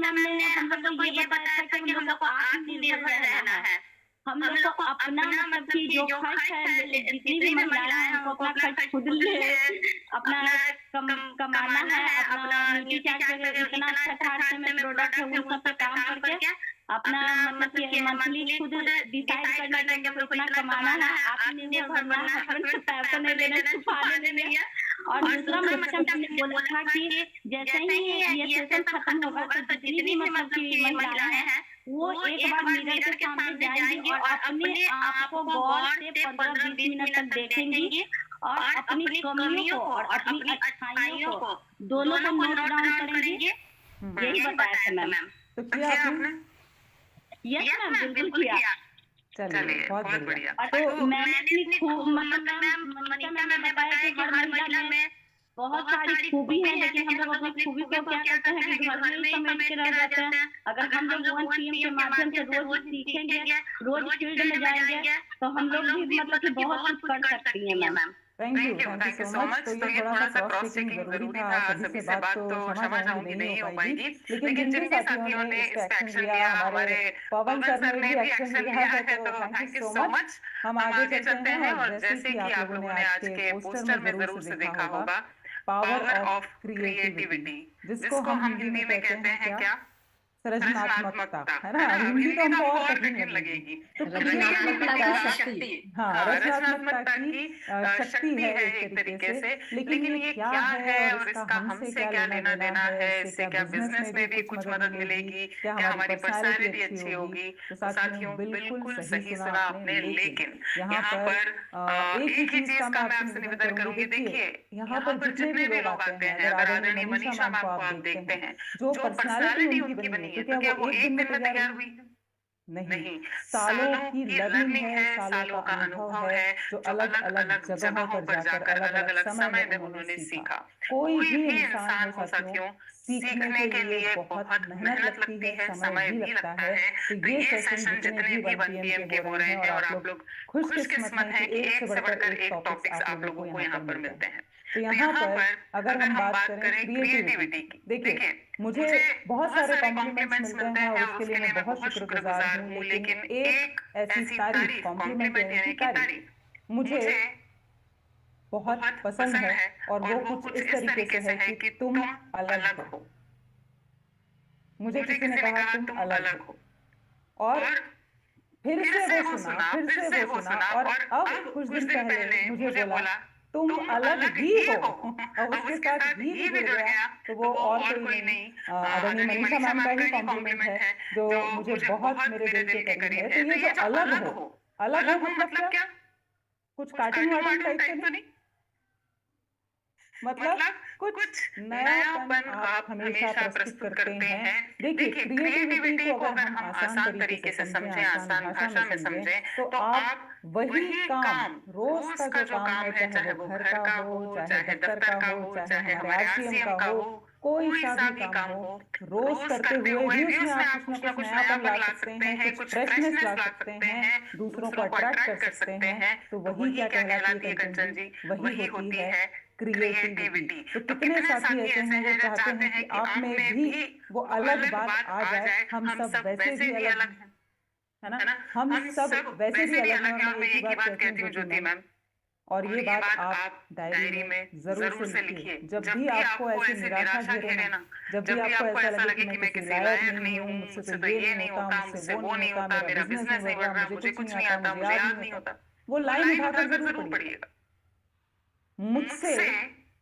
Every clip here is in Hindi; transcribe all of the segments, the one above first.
मैम ने हम लोग को ये बताया था कि हम लोग को आत्मनिर्भर रहना है। हम लोग को अपना मतलब कि जो खर्च है, जितनी भी महिलाएं हैं हमको अपना खर्च खुद ले अपना कमाना है, अपना नीति चार्ज पे इतना अच्छा खासे में प्रोडक्ट है उन सब पे काम करके अपना मतलब कि मंथली खुद डिसाइड करना है कि कितना कमाना है, आत्मनिर्भर बनना है, अपने पैर को नहीं लेना, छुपाने नहीं है। और दूसरा मतलब हमने बोला था कि जैसे ही ये सेशन खत्म होगा तो जितनी भी मतलब की महिलाएं हैं वो एक बार मिरर के सामने जाएंगी और अपने आप को गौर से 15-20 मिनट तक देखेंगी और अपनी कमियों को और अपनी अच्छाइयों को दोनों को नोट डाउन करेंगे। यही बताया था मैम। तो किया आपने? यस मैम, बिल्कुल किया। चलिए बहुत बढ़िया। और मैंने अपनी खूब मतलब मैम मनीषा मैम ने बताया कि हर महिला में बहुत सारी खूबी है, लेकिन हम लोग अपनी खूबी को क्या करते हैं कि घर में ही समेट के रह जाते हैं। अगर हम लोग 1PM के माध्यम से रोज सीखेंगे, रोज फील्ड में जाएंगे, तो हम लोग भी मतलब कि बहुत कुछ कर सकती हैं ma'am. Thank you so much. तो ये थोड़ा सा क्रॉस चेकिंग जरूरी था, सभी से बात तो समझ आऊंगी नहीं हो पाएगी, लेकिन जिन भी साथियों ने इस पे एक्शन लिया, हमारे पवन सर ने भी एक्शन लिया है, तो थैंक यू सो मच। हम आगे चलते हैं और जैसे कि आप लोगों ने आज के पोस्टर में जरूर से देखा होगा, पावर ऑफ क्रिएटिविटी, जिसको हम हिंदी में कहते हैं क्या, सृजनात्मकता, है ना। हिंदी तो हमको और कठिन लगेगी। तो रचनात्मकता की शक्ति, हाँ, रचनात्मकता की शक्ति है एक तरीके से, लेकिन ये क्या है और इसका हमसे क्या लेना देना है, इससे क्या बिजनेस में भी कुछ मदद मिलेगी, क्या हमारी पर्सनालिटी अच्छी होगी। तो साथियों बिल्कुल सही सुना आपने, लेकिन यहाँ पर एक ही चीज का मैं आपसे निवेदन करूंगी। देखिए, यहाँ पर जितने भी लोग आते हैं, अगर आदरणीय मनीषा मैम को आप देखते हैं, जो पर्सनालिटी उनकी बनी है, तो क्या वो एक दिन में तैयार हुई है? नहीं, सालों की लर्निंग है, सालों का अनुभव है, जो अलग अलग जगहों पर जाकर अलग अलग समय में उन्होंने सीखा। कोई भी इंसान हो साथियों, सीखने के लिए बहुत मेहनत लगती है, समय भी लगता है। तो ये सेशन जितने भी 1PM के हो रहे हैं, और आप लोग खुशकिस्मत हैं कि एक से बढ़कर एक टॉपिक्स आप लोगों को यहाँ पर मिलते हैं। तो यहाँ पर अगर हम बात करें क्रिएटिविटी की, देखिए मुझे बहुत सारे कॉम्प्लीमेंट्स मिलते हैं और उसके लिए मैं बहुत शुक्रगुजार हूँ, लेकिन एक ऐसी तारीफ, कॉम्प्लीमेंट यानी कि तारीफ मुझे बहुत पसंद है, और वो कुछ इस तरीके से है कि तुम अलग हो। मुझे किसी ने कहा तुम अलग हो, और फिर से वो सुना, और अब कुछ दिन पहले मुझे बोला तुम अलग ही हो, और उसके साथ ही जुड़ गया। तो वो और कोई नहीं, आदरणीय मनीषा मैम का ही कॉम्प्लीमेंट है, जो मुझे बहुत मेरे दिल के करीब है। तो ये जो अलग हो मतलब क्या, कुछ कार्टून वाटून टाइप से नहीं, मतलब कुछ नयापन आप हमेशा प्रस्तुत करते हैं। देखिए, क्रिएटिविटी को अगर हम आसान तरीके से समझें, आसान भाषा में समझें, तो आप वही काम, रोज का जो काम है, चाहे वो घर का हो, चाहे दफ्तर का हो, चाहे हमारे RCM का हो, कोई सा भी काम हो, रोज करते हुए भी उसमें आप कुछ ना कुछ नयापन ला सकते हैं, कुछ फ्रेशनेस ला सकते हैं, दूसरों को अट्रैक्ट कर सकते हैं। तो वही क्या कहलाती है कंचन जी, वही होती है क्रिएटिविटी। तो कितने साथी ऐसे हैं जो चाहते हैं कि आप में भी वो अलग बात आ जाए। हम सब वैसे भी अलग हैं, है ना, हम सब वैसे भी अलग हैं। और मैं एक ही बात कहती हूँ ज्योति मैम, और ये बात आप डायरी में जरूर से लिखिए। जब भी आपको ऐसी निराशा घेरे ना, जब भी आपको ऐसा लगे कि मैं किसी लायक नहीं हूँ, मुझसे तो ये नहीं होता, मुझसे वो नहीं होता, मेरा बिजनेस नहीं बढ़ रहा, मुझे कुछ नहीं आता, मुझे याद नहीं होता, वो लाइन उठाकर जरूर पढ़िएगा। मुझसे,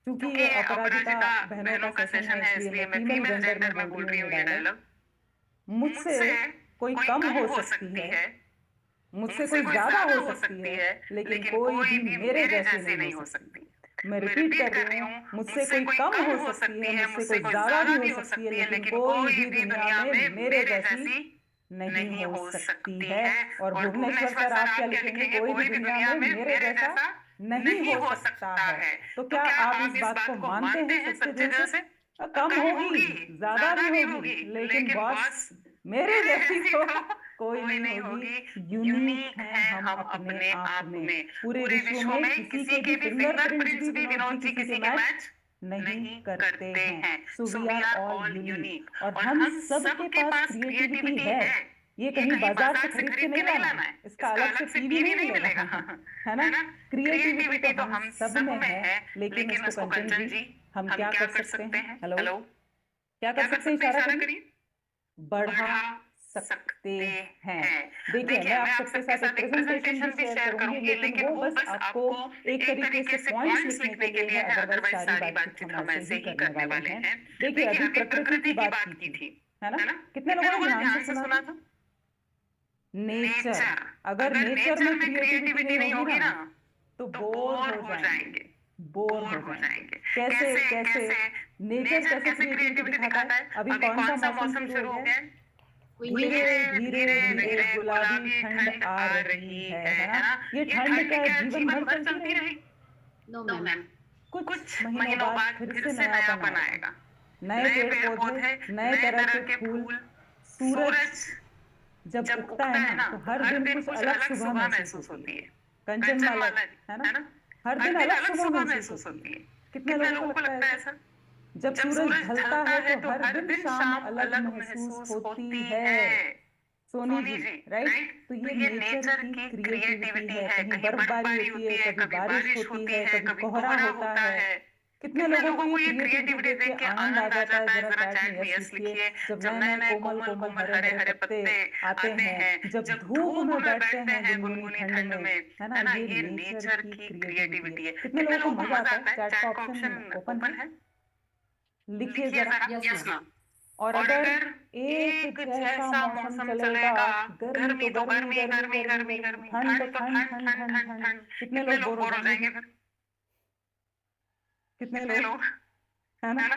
क्योंकि ये अपराजिता बहनों का सेशन है, इसलिए मैं फीमेल जेंडर में बोल रही हूँ ये डायलॉग। मुझसे कोई कम हो सकती है, मुझसे कोई ज्यादा हो सकती है, लेकिन कोई भी मेरे जैसे नहीं हो सकती। मैं रिपीट कर रही हूँ, मुझसे कोई कम हो सकती है, मुझसे कोई ज्यादा भी हो सकती है, लेकिन कोई भी दुनिया में मेरे जैसी नहीं हो सकती है। और भुवनेश्वर सर आप क्या लिखेंगे, कोई भी दुनिया में मेरे जैसा नहीं हो सकता है। तो क्या आप इस बात को मानते हैं सच्चे दिल से? कम होगी, ज्यादा भी होगी, लेकिन बॉस मेरे जैसी तो कोई नहीं होगी। यूनिक है हम अपने आप में। पूरे विश्व में किसी के भी फिंगरप्रिंट्स भी विनोद जी किसी के मैच नहीं करते हैं। So we are all unique, और हम सबके पास क्रिएटिविटी है। ये कहीं बाजार से खरीद के नहीं लाना है, इसका अलग से टीवी नहीं मिलेगा, है ना। क्रिएटिविटी तो हम सब में है, लेकिन इसको कंचन जी हम क्या कर सकते हैं? हेलो, क्या कर सकते हैं? इशारा करिए। बढ़ा सकते हैं। देखिए, मैं आप सबके साथ एक प्रेजेंटेशन भी शेयर करूंगी, लेकिन वो बस आपको एक तरीके से पॉइंट्स लिखने के लिए है, अदरवाइज सारी बातचीत हम ऐसे ही करने वाले हैं। देखिए, अभी प्रकृति की बात की थी, है ना। कितने लोगों ने ध्यान से सुना था? नेचर, अगर नेचर में क्रिएटिविटी नहीं होगी ना, तो बोर हो जाएंगे। कैसे नेचर कैसे क्रिएटिविटी दिखाता है? अभी कौन सा मौसम शुरू हो गया? धीरे धीरे गुलाबी ठंड आ रही है ना। ये ठंड क्या जीवन भर चलती रहेगी? नो मैम, कुछ महीनों बाद फिर से नयापन आएगा। नए पेड़ पौधे, नए तरह के फूल, सूरज जब उगता है ना तो हर दिन कुछ अलग सुबह महसूस होती है। कंचनमाला है ना, हर दिन अलग सुबह महसूस होती है। कितने लोगों को लगता है ऐसा? जब सूरज ढलता है तो हर दिन शाम अलग महसूस होती है। सोनी जी, राइट? तो ये नेचर की क्रिएटिविटी है। कहीं बर्फबारी होती है, कभी बारिश होती है, कभी कोहरा होता है। कितने लोगों को ये क्रिएटिविटी देख के आनंद आ जाता है। जरा चैट में यस लिखिए, जब नए नए कोमल कोमल हरे हरे पत्ते आते हैं, जब धूप में बैठते हैं गुनगुनी ठंड में, है ना, ये नेचर की क्रिएटिविटी है। कितने लोगों को मजा आता है? चैट का ऑप्शन ओपन है, लिखिए जरा। Yes ma'am. और अगर एक जैसा मौसम चलेगा, गर्मी तो गर्मी गर्मी गर्मी गर्मी, ठंड तो ठंड ठंड ठंड ठंड, कितने लोग बोर हो जाएंगे फिर? कितने लोग, है ना,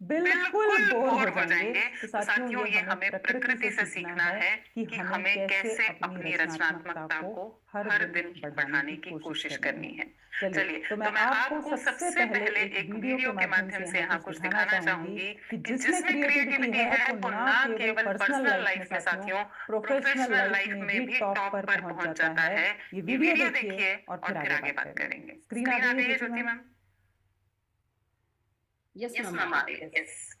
बिल्कुल बोर हो जाएंगे। तो साथियों, ये हमें प्रकृति से सीखना है कि हमें कैसे अपनी रचनात्मकता को हर दिन बढ़ाने की कोशिश करनी है। चलिए, तो मैं आपको सबसे पहले एक वीडियो के माध्यम से यहाँ कुछ दिखाना चाहूंगी कि जिसमें क्रिएटिविटी है वो ना केवल पर्सनल लाइफ में साथियों, प्रोफेशनल लाइफ में भी टॉप पर पहुंच जाता है। ये वीडियो देखिए और फिर आगे बात करेंगे। स्क्रीन आ गई है ज्योति मैम? Yes ma'am.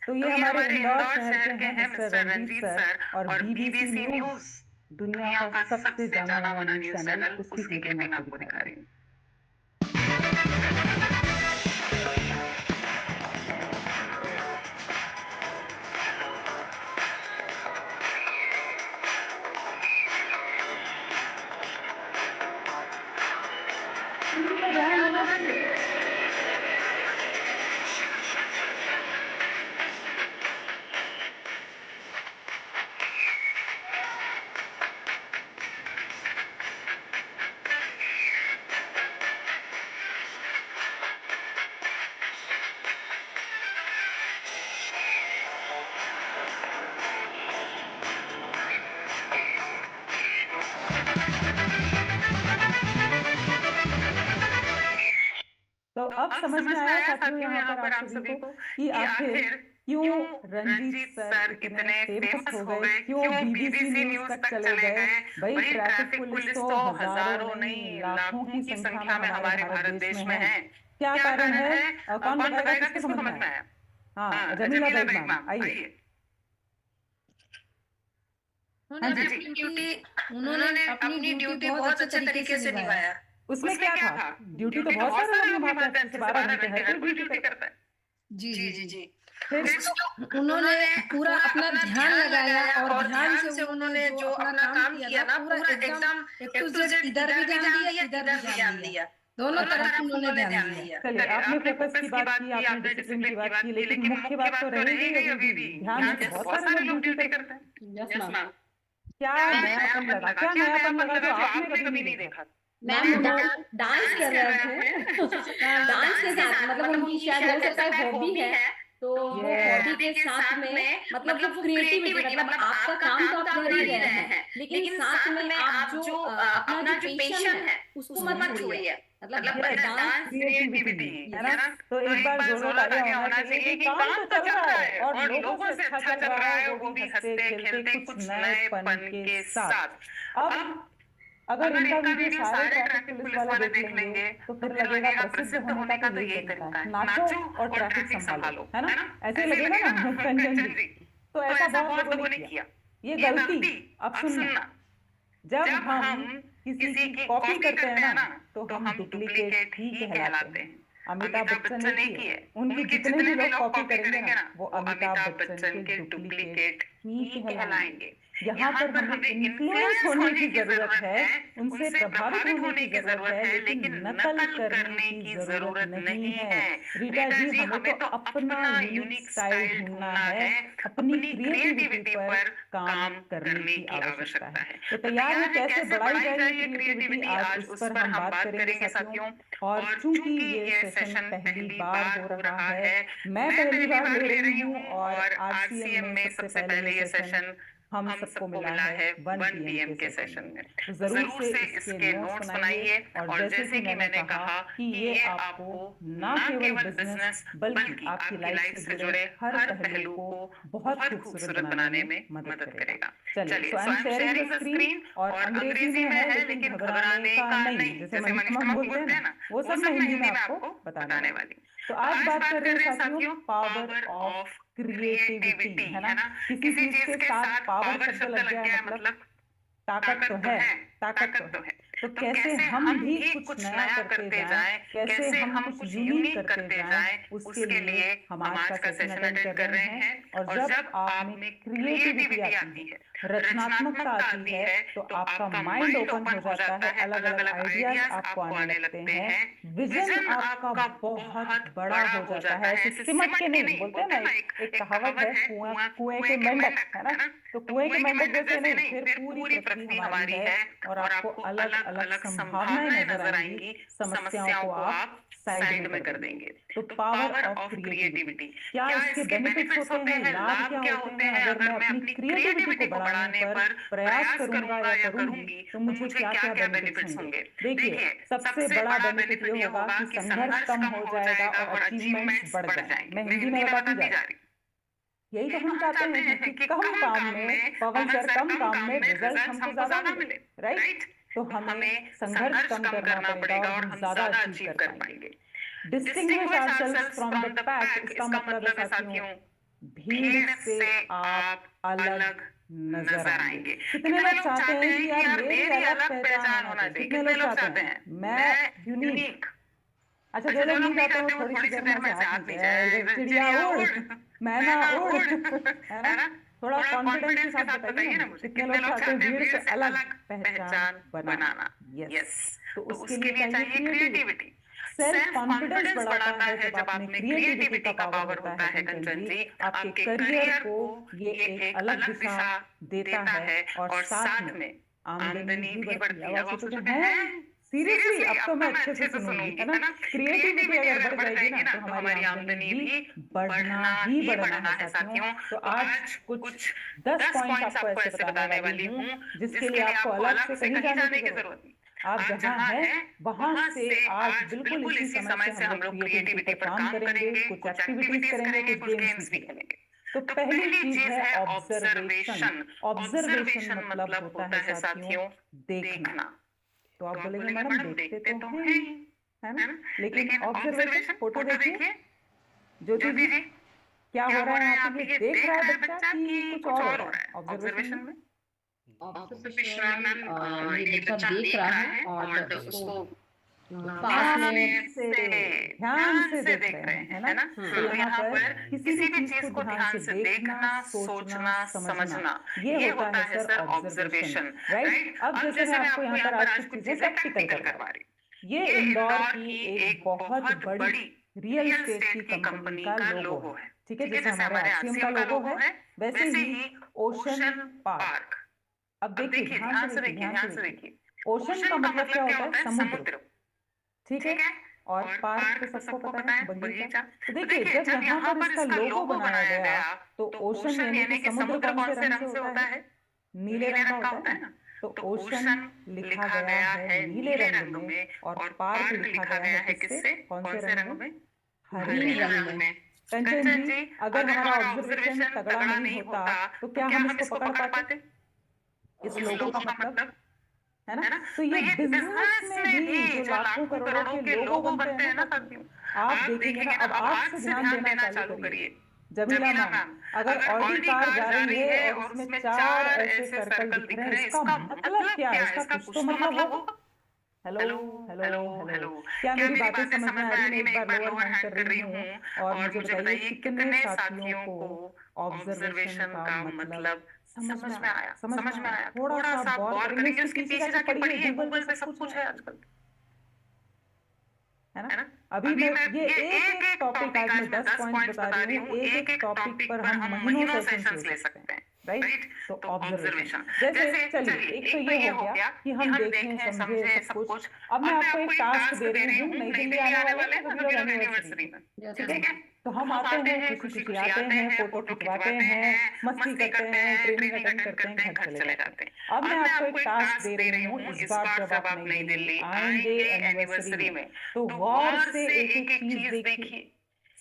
तो ये हमारे इंदौर शहर के हैं मिस्टर रंजीत सर, और बीबीसी न्यूज दुनिया का सबसे जाना माना न्यूज चैनल, उसकी क्लिपिंग आपको दिखा रही हूँ। तो अब समझ में आया साथियों यहाँ पर आप सभी को कि आखिर क्यों रंजीत सर इतने फेमस हो गए, क्यों बीबीसी न्यूज तक चले गए। भाई ट्रैफिक पुलिस तो हजारों नहीं लाखों की संख्या में हमारे भारत देश में है। क्या कारण है? कौन बताएगा? किसको समझ में आया? हाँ, जमीला बेग मैम आइए। उन्होंने अपनी ड्यूटी बहुत अच्छे तरीके से निभाया। उसमें क्या था? ड्यूटी तो बहुत सारे लोग निभाते हैं, 12 घंटे हर कोई ड्यूटी करता है। जी जी जी जी। फिर उन्होंने पूरा अपना ध्यान लगाया और ध्यान से उन्होंने जो अपना काम किया ना, पूरा एकदम एक तो इधर भी ध्यान दिया, इधर भी ध्यान दिया, दोनों तरफ उन्होंने ध्यान दिया। चलिए, आपने फोकस की बात की, आपने डिसिप्लिन की बात की, लेकिन मुख्य बात तो रहेगी अभी भी। ध्यान से बहुत सारे लोग ड्यूटी करते हैं। Yes ma'am. क्या नयापन लगा? क्या नयापन लगा जो आपने कभी नहीं देखा? मैम डांस कर रहे थे। डांस के साथ मतलब उनकी शायद हो सकता है हॉबी है, तो वो हॉबी के साथ में मतलब जो क्रिएटिविटी, मतलब आपका काम तो आप कर ही रहे हैं, लेकिन साथ में आप जो अपना जो पैशन है उसको मत छोड़िए। मतलब डांस क्रिएटिविटी है ना। तो एक बार जोरों तालियां होना चाहिए कि काम तो चल रहा है और लोगों से अच्छा चल रहा है, वो भी हंसते खेलते कुछ नएपन के साथ। अब अगर इनका वीडियो सारे ट्रैफिक पुलिस वाले देख लेंगे तो फिर लगेगा प्रसिद्ध होने का तो यही तरीका है, नाचो और ट्रैफिक संभालो, है ना? ऐसे लगेगा ना कंचन जी। तो ऐसा बहुत लोगों ने किया। ये गलती अब सुनना, जब हम किसी की कॉपी करते हैं ना तो हम डुप्लीकेट ही कहलाते हैं। अमिताभ बच्चन ने की है, उनके जितने भी लोग कॉपी करेंगे ना वो अमिताभ बच्चन के डुप्लीकेट ही कहलाएंगे। यहाँ पर हमें इन्फ्लुएंस होने की जरूरत है, उनसे प्रभावित होने की जरूरत है, लेकिन नकल करने की जरूरत नहीं है। रीटा जी, हमें तो अपना यूनिक स्टाइल ढूंढना है, अपनी क्रिएटिविटी पर काम करने की आवश्यकता है। तो तैयार है कैसे बढ़ाई जाए ये क्रिएटिविटी, आज उस पर हम बात करेंगे साथियों। और चूंकि ये सेशन पहली बार हो रहा है, मैं पहली बार ले रही हूँ और आरसीएम में सबसे पहले ये सेशन हम सबको मिला है 1 PM के सेशन में। तो जरूर से इसके नोट्स बनाइए और जैसे कि मैंने कहा कि ये आपको ना केवल बिजनेस बल्कि आपकी लाइफ से जुड़े हर पहलू को बहुत खूबसूरत बनाने में मदद करेगा। चलिए, so I am sharing the screen और अंग्रेजी में है लेकिन घबराने का नहीं, जैसे मनीषा हम बोलते हैं ना, वो सब मैं हिंदी में आपको बताने वाली। तो आज बात कर रहे हैं साथियों पावर ऑफ क्रिएटिविटी, है ना। किसी चीज के साथ पावर शब्द लग गया है मतलब ताकत तो है, ताकत तो है। तो कैसे हम भी कुछ नया करते जाएं, कैसे हम कुछ यूनिक करते जाएं, उसके लिए हम आज का सेशन अटेंड कर रहे हैं। और जब आप में क्रिएटिविटी आती है, रचनात्मकता आती है, तो आपका माइंड ओपन हो जाता है, अलग अलग आइडियाज आपको आने लगते हैं, विजन आपका बहुत बड़ा हो जाता है। ऐसे सिमट के नहीं, बोलते हैं ना, एक कहावत है, कुएं के मेंढक, है ना। तो कुएं के मेंढक जैसे नहीं, फिर पूरी पृथ्वी हमारी है और आपको अलग अलग संभावनाएं नजर आएंगी, समस्याओं को आप साइड में कर देंगे। तो पावर ऑफ क्रिएटिविटी, क्या इसके बेनिफिट्स होते हैं, लाभ क्या होते हैं अगर मैं अपनी क्रिएटिविटी को बढ़ाने पर प्रयास करूंगा या करूंगी, तो मुझे क्या क्या बेनिफिट्स होंगे। देखिए, सबसे बड़ा बेनिफिट ये होगा कि संघर्ष कम हो जाएगा और अचीवमेंट्स बढ़ जाएंगे। मैं हिंदी में बताती जा रही हूँ, यही तो हम चाहते हैं कि कम काम में, पवन सर, कम काम में रिजल्ट हमको ज्यादा मिले, राइट। तो हमें संघर्ष कम करना पड़ेगा और हम ज्यादा अचीव कर पाएंगे। Distinguish ourselves from the pack, इसका मतलब है साथियों भीड़ से आप अलग नजर आएंगे। कितने लोग चाहते हैं कि यार मेरी अलग पहचान होना चाहिए, कितने लोग चाहते हैं मैं यूनिक। अच्छा, जो लोग नहीं चाहते वो थोड़ी सी देर में हाथ नीचे जाए, चिड़िया उड़, मैना उड़, है ना। थोड़ा कॉन्फिडेंस के साथ बताइए ना मुझे, कितने लोग चाहते हैं भीड़ से अलग पहचान बनाना। यस, तो उसके लिए चाहिए क्रिएटिविटी। सेल्फ कॉन्फिडेंस बढ़ाता है जब आप में क्रिएटिविटी का पावर होता है कंचन जी, आपके करियर को ये एक अलग दिशा देता है और साथ में आमदनी भी बढ़ती है। आप सोचते हैं सीरियसली, अब तो मैं अच्छे से सुनूंगी, है ना। क्रिएटिविटी अगर बढ़ जाएगी ना तो हमारी आमदनी भी बढ़ना है साथियों। तो आज कुछ 10 पॉइंट्स आपको ऐसे बताने वाली हूँ जिसके लिए आपको अलग से कहीं जाने की जरूरत नहीं। आप जहाँ हैं वहां से आज बिल्कुल इसी समय से हम लोग क्रिएटिविटी पर काम करेंगे, कुछ एक्टिविटीज करेंगे, कुछ गेम्स भी खेलेंगे। तो पहली चीज है ऑब्जर्वेशन। ऑब्जर्वेशन मतलब होता है साथियों देखना। तो आप बोलेंगे मैडम देखते तो हैं, है ना, लेकिन ऑब्जर्वेशन, फोटो देखिए, ज्योति जी क्या हो रहा है यहाँ पे, ये देख रहा है बच्चा कि कुछ और हो रहा है ऑब्जर्वेशन में। ऑब्जर्वेशन ये बच्चा देख रहा है और उसको पास में ध्यान से देख रहे हैं, है ना। तो यहाँ पर किसी भी चीज को ध्यान से देखना, सोचना, समझना, ये होता है सर ऑब्जर्वेशन, राइट। अब जैसे मैं आपको यहाँ पर आज कुछ चीजें प्रैक्टिकल करवा रही हूँ। ये इंदौर की एक बहुत बड़ी रियल एस्टेट की कंपनी का लोगो है, ठीक है, जैसे हमारे आरसीएम का लोगो है वैसे ही ओशन पार्क। अब देखिए ध्यान से देखिए, ओशन का मतलब क्या होता है, समुद्र, ठीक है, और पार्क तो सबको पता है बगीचा। तो देखिए जब यहाँ पर इसका लोगो बनाया गया तो ओशन यानी कि समुद्र कौन से रंग से होता है, नीले रंग का होता है ना। तो ओशन लिखा गया है नीले रंग में और पार्क लिखा गया है किससे, कौन से रंग में, हरे रंग में। कंचन जी, अगर हमारा ऑब्जर्वेशन तगड़ा नहीं होता तो क्या हम इसको पकड़ पाते, इस लोगो का मतलब, है ना। तो ये बिजनेस में भी जो लाखों करोड़ों के लोगो बनते हैं ना साथियों, आप देखेंगे ना। अब आप से ध्यान देना चालू करिए। जमीला मैम, अगर ऑडी कार जा रही है और उसमें 4 ऐसे सर्कल दिख रहे हैं, इसका मतलब क्या है, इसका कुछ तो मतलब हो। हेलो हेलो हेलो, क्या मेरी बातें समझ में आ रही है? मैं एक बार लोअर हैंड कर रही हूँ और मुझे बताइए कितने साथियों को ऑब्जर्वेशन का मतलब समझ में आया, थोड़ा सा गौर करेंगे, उसके पीछे जाके पढ़िए, गूगल पे सब कुछ है आजकल, है ना। अभी मैं ये एक टॉपिक आज मैं 10 पॉइंट बता रही हूँ, एक टॉपिक पर हम महीनों सेशंस ले सकते हैं, राइट। तो ऑब्जर्वेशन, जैसे चलिए एक तो ये हो गया कि हम देखें समझे सब कुछ। अब मैं आपको एक टास्क दे रही हूँ, नई दिल्ली आने वाले हैं यूनिवर्सिटी में, ठीक है। तो हम आते हैं, खुशी खुशी आते हैं, फोटो खिंचवाते हैं, मस्ती करते हैं, ट्रेनिंग अटेंड करते हैं, घर चले जाते हैं। अब मैं आपको एक टास्क दे रही हूँ, इस बार जब आप नई दिल्ली आएंगे एनिवर्सरी में, तो गौर से एक एक चीज देखिए।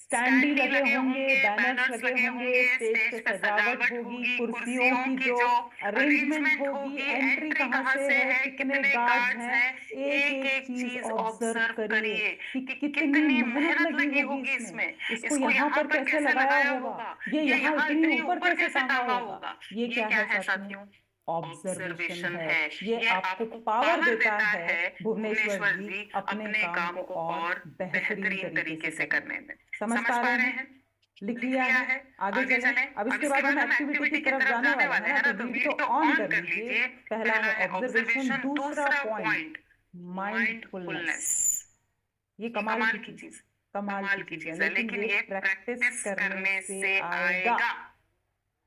स्टैंडी लगे होंगे, बैनर्स लगे होंगे, स्टेज पे सजावट होगी, कुर्सियों की जो अरेंजमेंट होगी, एंट्री कहाँ से है, कितने गार्ड्स हैं, एक एक चीज ऑब्जर्व करिए कि कितनी मेहनत लगी होगी इसमें, इसको यहाँ पर कैसे लगाया होगा, ये यहाँ इतनी ऊपर कैसे टांगा होगा। ये क्या है साथियों? ऑब्जर्वेशन है। ये आपको पावर देता है भुवनेश्वर जी अपने काम को और बेहतरीन तरीके से करने में। समझ पा रहे हैं? लिख लिया है? आगे चलें। अब इसके बाद हम एक्टिविटी की तरफ जाने वाले हैं ना, तो वीडियो ऑन कर लीजिए। पहला है ऑब्जर्वेशन, दूसरा पॉइंट माइंडफुलनेस। ये कमाल की चीज, कमाल की चीज है, लेकिन ये प्रैक्टिस करने से आएगा।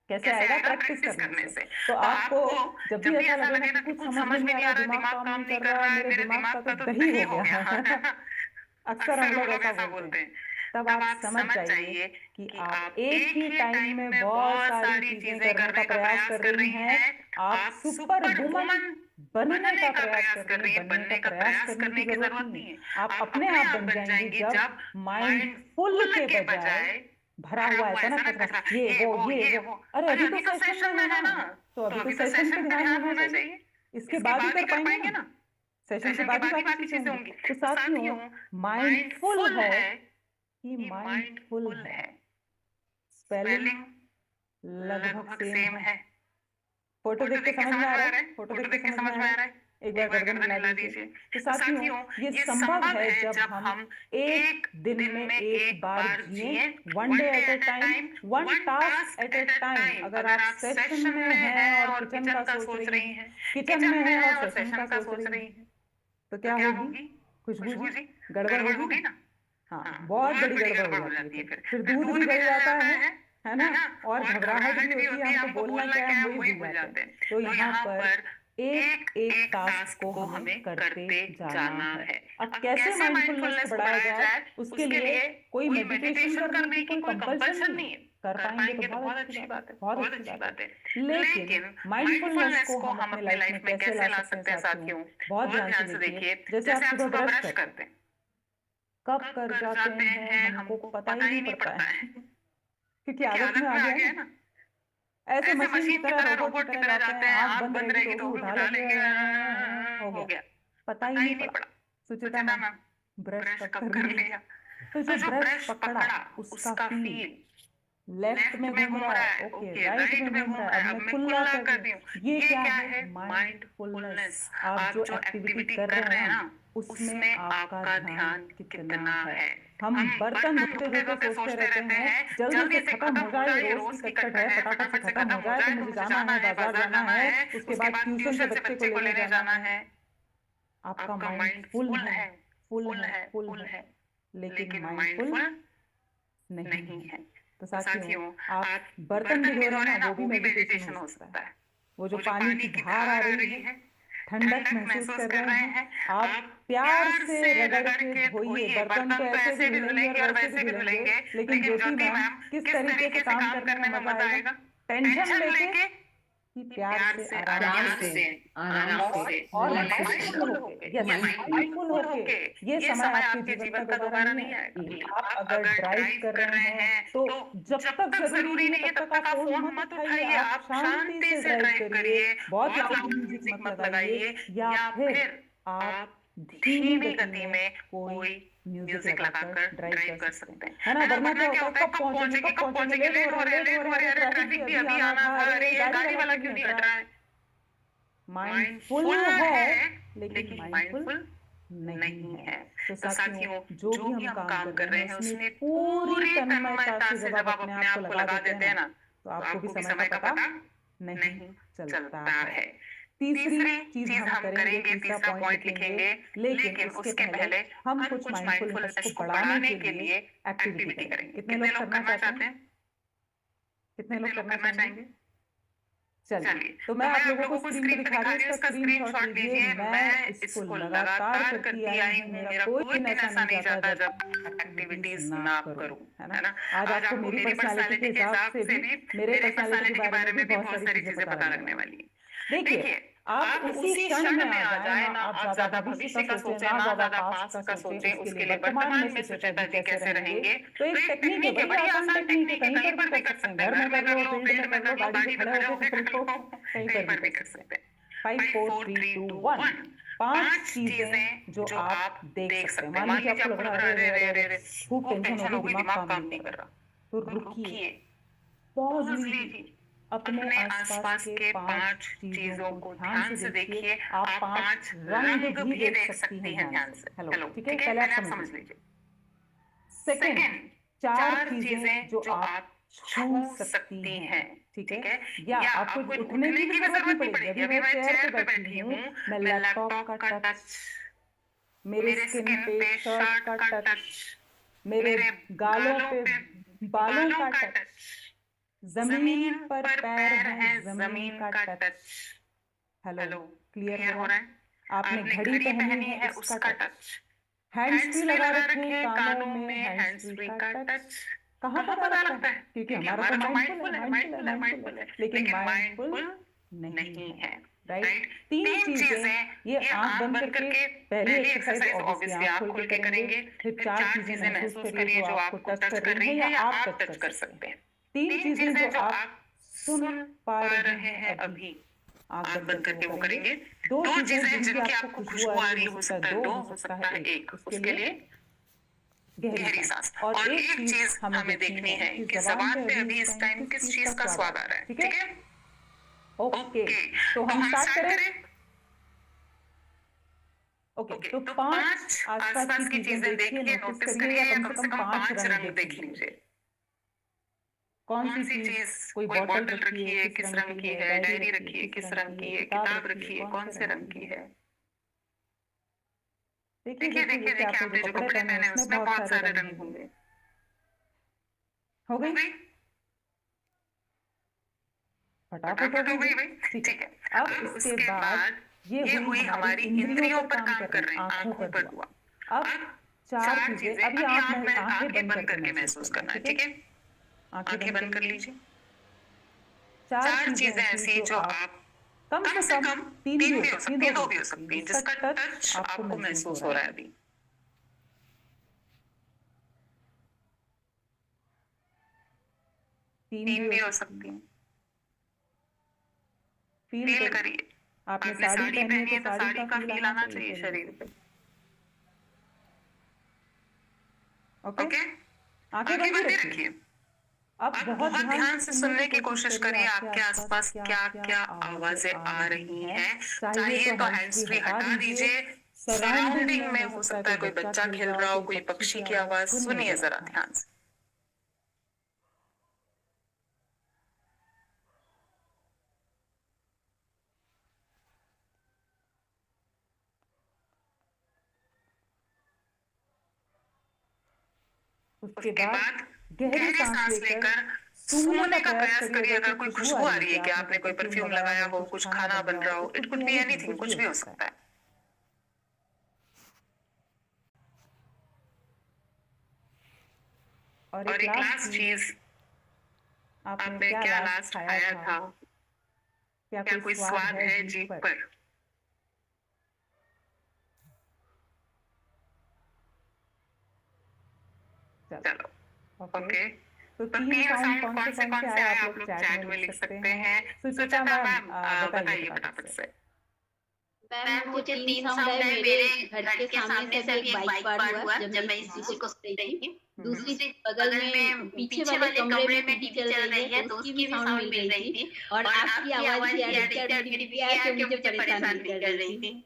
कैसे आएगा? प्रैक्टिस करने से। तो आपको जब भी ऐसा लगे ना कि कुछ समझ में नहीं आ रहा, दिमाग काम नहीं कर रहा, मेरे दिमाग का तो दही हो गया है अक्सर हम लोग ऐसा बोलते हैं, तब आप समझ जाइए कि आप एक ही टाइम में बहुत सारी चीजें करने का प्रयास कर रही हैं। आप सुपर वुमन बनने का प्रयास कर रही हैं, बनने का प्रयास करने की जरूरत नहीं है। आप अपने आप बन जाएंगी जब माइंडफुल के बजाय भरा हुआ है ना कचरा, ये वो। अरे अभी तो सेशन में है ना, तो अभी तो सेशन पे ध्यान होना चाहिए, इसके बाद ही कर पाएंगे ना, सेशन के बाद ही बाकी चीजें होंगी। तो साथियों, माइंडफुल है कि माइंडफुल है, स्पेलिंग लगभग सेम है। फोटो देख के समझ में आ रहा है? फोटो देख के समझ में आ रहा है? एक बार गर्दन हिला दीजिए। तो साथियों, ये संभव है जब हम एक दिन में एक बार जिए, one day at A time, one task at A time. अगर आप सेशन में हैं और किचन का सोच रही हैं, किचन में हैं और सेशन का सोच रही हैं, तो क्या होगी? खुशबू जी, गड़बड़ होगी ना? हाँ, बहुत बड़ी गड़बड़ हो जाती है। फिर दूध भी गल जाता है ना, और घबराहट भी होती है, हमको बोलना क्या है वही भूल जाते हैं। तो यहाँ पर एक एक टास्क को हमें करते जाना है। अब कैसे माइंडफुलनेस बढ़ाया जाए, उसके लिए कोई मेडिटेशन करने की कोई कंपल्शन नहीं है, कर पाएंगे तो बहुत अच्छी बात है, बहुत अच्छी बात है। लेकिन माइंडफुलनेस को हम अपने लाइफ में कैसे ला सकते हैं साथियों? बहुत ध्यान से देखिए। जैसे आप सुबह ब्रश करते हैं, कब कर जाते हैं हमको पता ही नहीं पड़ता है क्योंकि आदत में आ गया है ना। ऐसे मशीन की तरह, रोबोट की तरह जाते हैं, आंख बंद रहेगी तो उठा लेंगे, हो गया, पता ही नहीं पड़ा। सुचिता मैम, ब्रश कब कर लिया? तो जो ब्रश पकड़ा उसका फील लेफ्ट में घूम रहा है, ओके, राइट में घूम रहा है, अब मैं कुल्ला कर दी हूँ, ये क्या है? माइंडफुलनेस। आप जो एक्टिविटी कर रहे हैं ना, उसमें आपका ध्यान कितना है। हम बर्तन धोते धोते सोचते रहते हैं जल्दी से खत्म हो जाए, ये रोज की कटकट है, फटाफट से खत्म हो जाए, तो मुझे जाना है, बाजार जाना है, उसके बाद ट्यूशन से बच्चे को लेने जाना है। आपका माइंड फुल है, फुल है, लेकिन माइंडफुल नहीं है। तो साथियों, आप बर्तन भी धो रहे हैं ना, वो भी मेडिटेशन हो सकता है। वो जो पानी की धार आ रही है, ठंडक महसूस कर रहे हैं, आप प्यार से रगड़ के धोइए। बर्तन तो ऐसे भी धुलेंगे और वैसे भी धुलेंगे, लेकिन ज्योति मैम किस तरीके से काम करने में मजा आएगा? टेंशन लेके कि प्यार से, आराम से और माइंडफुल होके। ये समय आपके जीवन का दोबारा नहीं आएगा। आप अगर ड्राइव कर रहे हैं तो जब तक जरूरी नहीं है तब तक आप फोन मत उठाइए, आप शांति से ड्राइव करिए, बहुत लाउड म्यूजिक मत लगाइए, या फिर आप धीमी गति में कोई म्यूजिक लगाकर ड्राइव कर सकते हैं, है ना। वरना क्या होता है, कब पहुंचेंगे, लेट हो रहे हैं, ट्रैफिक भी अभी आना था, अरे ये गाड़ी वाला क्यों नहीं हट रहा है। माइंडफुल है लेकिन माइंडफुल नहीं है। तो साथियों, जो भी हम काम कर रहे हैं उसमें पूरी तन्मयता से जब आप अपने आप को लगा देते हैं ना, तो आपको भी समय का पता नहीं चलता है। तीसरी चीज हम करेंगे, तीसरा पॉइंट लिखेंगे, लेकिन उसके पहले हम कुछ माइंडफुलनेस को बढ़ाने के लिए एक्टिविटी करेंगे। कितने लोग करना चाहते हैं? कितने लोग करना चाहेंगे? चलिए, तो मैं आप लोगों को स्क्रीन पे दिखा रही हूँ, इसका स्क्रीनशॉट लीजिए। मैं इसको लगातार करती आई हूँ, मेरा कोई दिन ऐसा नहीं जाता जब एक्टिविटीज ना करूँ, है ना। आज आपको मेरी पर्सनालिटी के हिसाब से भी, मेरे पर्सनालिटी के बारे में भी बहुत सारी चीजें पता लगने वाली है। देखिए, आप उसी क्षण में आ जाए ना, आप ज्यादा भविष्य का सोचें, ना ज्यादा पास्ट का सोचें, उसके लिए वर्तमान में सुचेता जी कैसे रहेंगे। तो एक टेक्निक है, बड़ी आसान टेक्निक है, कहीं पर भी कर सकते हैं, घर में कर लो, फील्ड में कर लो, गाड़ी पे खड़े होकर कर लो, कहीं पर भी कर सकते हैं। 5 4 3 2 1 5 चीजें जो आप देख सकते हैं। मान लीजिए आपको लग रहा है अरे अरे अरे खूब टेंशन हो गई, दिमाग काम नहीं कर रहा, तो रुकिए, पॉज लीजिए, अपने आसपास के 5 चीजों को ध्यान से देखिए। आप 5 रंग भी देख सकती हैं ध्यान से। हेलो, ठीक है, पहले आप समझ लीजिए। सेकंड, 4 चीजें जो आप छू सकती हैं, ठीक है, या आपको उठने की भी जरूरत नहीं पड़ेगी। अभी मैं चेयर पे बैठी हूँ, मैं लैपटॉप का टच, मेरे स्किन पे शर्ट का टच, मेरे गालों पे बालों का टच, जमीन पर पैर है, जमीन का टच। हेलो, क्लियर हो रहा है? आपने घड़ी पहनी है, उसका टच, हैंड्स फ्री लगा रखे कानों में, हैंड्स फ्री का टच। कहाँ पता लगता है? क्योंकि हमारा तो माइंडफुल है, लेकिन माइंडफुल नहीं है, राइट। 3 चीजें, ये आंख बंद करके पहली एक्सरसाइज ऑब्वियसली आंख खोल के करेंगे, फिर 4 चीजें महसूस करिए जो आपको टच कर रही है या आप टच कर सकते हैं। 3 चीजें जो आप सुन पा रहे हैं अभी, आंख बंद करके वो करेंगे। 2 चीजें जिनकी आपको खुशबू आ रही हो सकता है, 2 हो सकता है 1, उसके लिए गहरी सांस। और एक चीज हमें देखनी है कि ज़बान पे अभी इस टाइम किस चीज का स्वाद आ रहा है, ठीक है? ओके, तो हम स्टार्ट करें। ओके, तो 5 आसपास की चीजें देखिए, नोटिस करिए, या कम से कम 5 रंग देख लीजिए। कौन सी चीज? कोई बॉटल रखी है, किस रंग की है? डायरी रखी है, किस रंग की है? किताब रखी है, कौन से रंग की है? देखिए देखिए देखिए, आपने जो कपड़े पहने हैं उसमें बहुत सारे रंग होंगे। हो गई? फटाफट हो गई भाई, ठीक है। अब इसके बाद ये हुई हमारी इंद्रियों पर काम कर रहे हैं, आंखों पर हुआ। अब 4 चीजें, अभी आंखें बंद करके महसूस करना है, ठीक है? आंखें बंद कर लीजिए। 4 चीजें ऐसी जो आप कम से कम 3 भी हो सकती है, 2 भी हो सकती है, जिसका टच आपको महसूस हो रहा है अभी। 3 भी हो सकती है। फील करिए, आपने साड़ी पहनी है तो साड़ी का फील आना चाहिए शरीर पे। ओके, आंखें बंद रखिए। अब बहुत ध्यान से सुनने की कोशिश करिए, आपके आसपास क्या क्या आवाजें आ रही हैं। चाहिए तो हैंड्स फ्री हटा दीजिए। सराउंडिंग में हो सकता है कोई बच्चा खेल रहा हो, कोई पक्षी की आवाज, सुनिए जरा ध्यान से। उसके बाद गहरी सांस लेकर सूंघने का प्रयास करिए। अगर कोई खुशबू आ रही है कि आपने कोई परफ्यूम लगाया हो, कुछ खाना बन रहा हो, इट कुड बी एनीथिंग, कुछ भी हो सकता है। और एक लास्ट चीज, आपने क्या लास्ट खाया था? क्या कोई स्वाद है जीभ पर? चलो, ओके, तो 3 साउंड कौन से आए आप लोग चैट में लिख सकते हैं। सुचिता मैम बताइए फटाफट से। मैम, मुझे 3 साउंड है। मेरे घर के सामने से अभी एक बाइक पार हुआ जब मैं इस चीज को सुन रही थी। दूसरी चीज, बगल में पीछे वाले कमरे में टीवी चल रही है तो उसकी भी साउंड मिल रही थी। और आपकी आवाज भी एडिट कर मेरी भी है जो मुझे परेशान कर रही थी।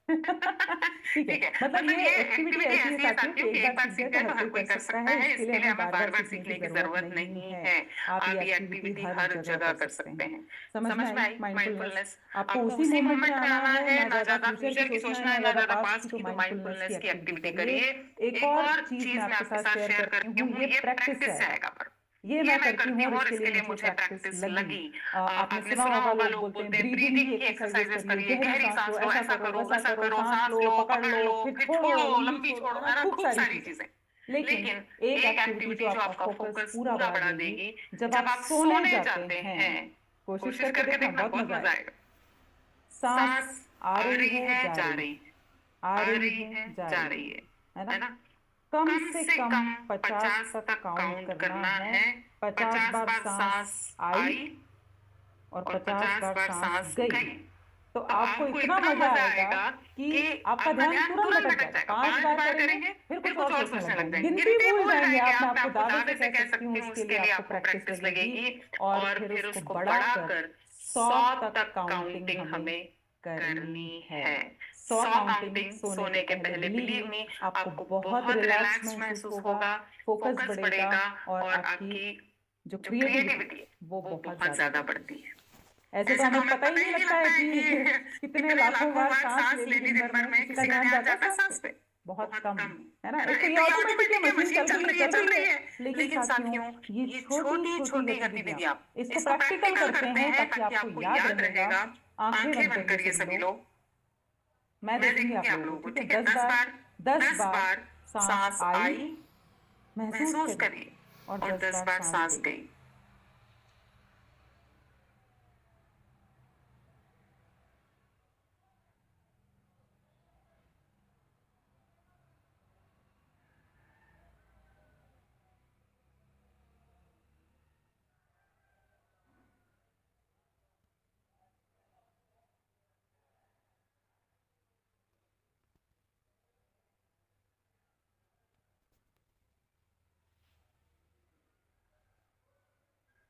ठीक है, मतलब ये एक्टिविटी ऐसी है साथियों कि एक बार सीख गए तो हर कोई कर सकता है, इसके लिए हमें बार-बार सीखने की जरूरत नहीं है। आप ये एक्टिविटी हर जगह कर सकते हैं। समझ में आई माइंडफुलनेस? आपको उसी मोमेंट में आना है, ना ज्यादा फ्यूचर की सोचना है, ना ज्यादा पास्ट की। तो माइंडफुलनेस की एक्टिविटी करिए। एक और चीज मैं आपके साथ शेयर करती हूँ, ये प्रैक्टिस से आएगा, पर ये मैं करती हूँ और इसके लिए मुझे प्रैक्टिस लगी। आपने सुना होगा लोग बोलते हैं ब्रीदिंग की एक्सरसाइजेस करिए, गहरी सांस लो, ऐसा करो वैसा करो, सांस लो, पकड़ लो, फिर छोड़ो, लंबी छोड़ो, है ना, खूब सारी चीजें। लेकिन एक एक्टिविटी जो आपका फोकस पूरा बढ़ा देगी, जब आप सोने जाते हैं, कोशिश करके देखना, बहुत मजा आएगा। सांस आ रही है, जा रही है, आ रही है, जा रही है ना। कम से कम 50 तक काउंट करना है। 50 बार सांस आई और 50 बार सांस गई। तो आपको इतना मजा आएगा कि आपका ध्यान तुरंत भटक जाएगा। 5 बार करेंगे, फिर कुछ और सोचने लग जाएंगे, गिनती भूल जाएंगे आप। मैं आपको दावे से कह सकती हूँ, इसके लिए आपको प्रैक्टिस लगेगी और फिर उसको बढ़ाकर 100 तक काउंटिंग हमें करनी है। 100 काउंटिंग सोने के पहले। बिलीव मी, आपको बहुत रिलैक्स महसूस होगा, फोकस बढ़ेगा और आपकी जो क्रिएटिविटी है वो बहुत ज्यादा बढ़ती है। ऐसे तो हमें पता ही नहीं लगता है कि कितने लाखों बार सांस ले ली दिन भर में, किसी का ध्यान जाता है सांस पे, बहुत कम, है ना। एक तो ये ऑटोमेटिक मशीन चल रही है, लेकिन साथियों ये छोटी छोटी गतिविधियां, इसको प्रैक्टिकल करते हैं ताकि आपको याद रहेगा। आंखें बंद करिए सभी लोग, मैं देखूंगी आप लोगों को, ठीक है। 10 बार सांस आई महसूस करिए और 10 बार सांस गई।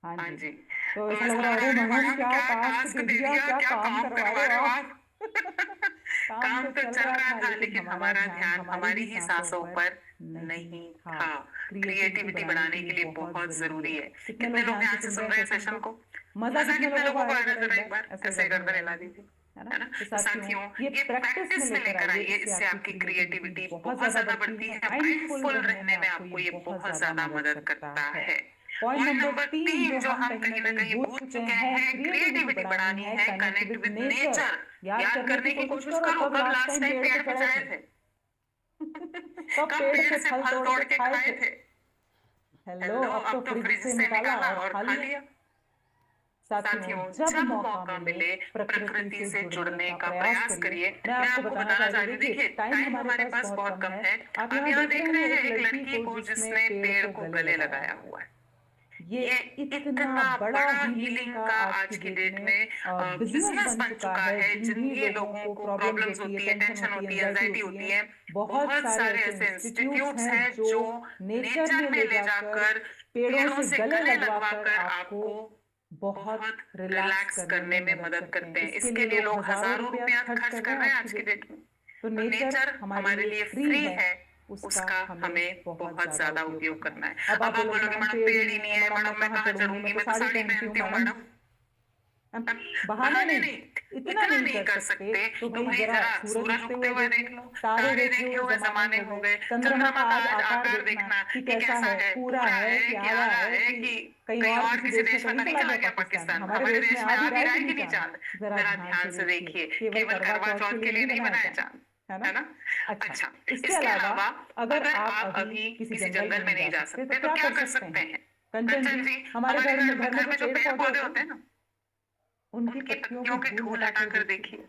हाँ जी, तो ऐसा लग रहा है अरे भगवान क्या टास्क दे दिया, क्या काम करवा रहे हो आप। काम तो चल रहा था लेकिन हमारा ध्यान हमारी ही सांसों पर नहीं था। क्रिएटिविटी बढ़ाने के लिए बहुत जरूरी है। कितने लोग ध्यान से सुन रहे हैं सेशन को? मजा कितने लोगों को आ रहा है? जरा एक बार ऐसे गर्दन हिला दीजिए, है ना। तो साथियों ये प्रैक्टिस में लेकर आइए, इससे आपकी क्रिएटिविटी बहुत ज्यादा बढ़ती है। माइंडफुल रहने में आपको ये बहुत ज्यादा मदद करता है। पॉइंट नंबर 3 जो हम कहीं ना कहीं भूल चुके हैं, क्रिएटिविटी बढ़ानी है, कनेक्ट विद नेचर। याद करने की कोशिश करो, कब लास्ट टाइम पेड़ पे चढ़े थे? कब पेड़ से फल तोड़ के खाए थे? हेलो, अब तो फ्रिज से निकाला और खा लिया। साथियों जब मौका मिले प्रकृति से जुड़ने का प्रयास करिए। मैं आपको बताना चाहती हूँ, देखिए टाइम हमारे पास बहुत कम है। आप यहाँ देख रहे हैं एक लड़की को जिसने पेड़ को गले लगाया हुआ है। ये इतना बड़ा हीलिंग का आज की डेट में बिजनेस बन चुका है। जिन भी लोगों को प्रॉब्लम्स होती है, टेंशन होती है, एंजाइटी होती है, बहुत सारे ऐसे इंस्टीट्यूट्स हैं जो नेचर में ले जाकर पेड़ों से गले लगवाकर आपको बहुत रिलैक्स करने में मदद करते हैं। इसके लिए लोग हजारों रुपया खर्च कर रहे हैं आज की डेट में। तो नेचर हमारे लिए फ्री है, उसका हमें बहुत ज्यादा उपयोग करना है। अब आप बोलोगे मैडम पेड़ ही नहीं है, मैडम मैं कहाँ चढ़ूंगी, मैं तो साड़ी पहनती हूँ मैडम। बहाने नहीं, इतना नहीं कर सकते तो भाई जरा सूरज उगते हुए देख लो, तारे देखे हुए जमाने हो गए, चंद्रमा का आज आकार देखना कि कैसा है, पूरा है कि आधा है कि कहीं और किसी देश में नहीं चला गया पाकिस्तान। हमारे देश में आधी रात ही नहीं चांद। जरा ध्यान से देखिए, केवल करवा चौथ के लिए नहीं बनाया चांद, है ना। अच्छा, इसके अलावा अगर आप अभी किसी जंगल में नहीं जा सकते तो क्या कर सकते हैं? कंचन जी, हमारे घर में जो पेड़ पौधे होते हैं ना, उनकी पत्तियों के धूल हटाकर देखिए,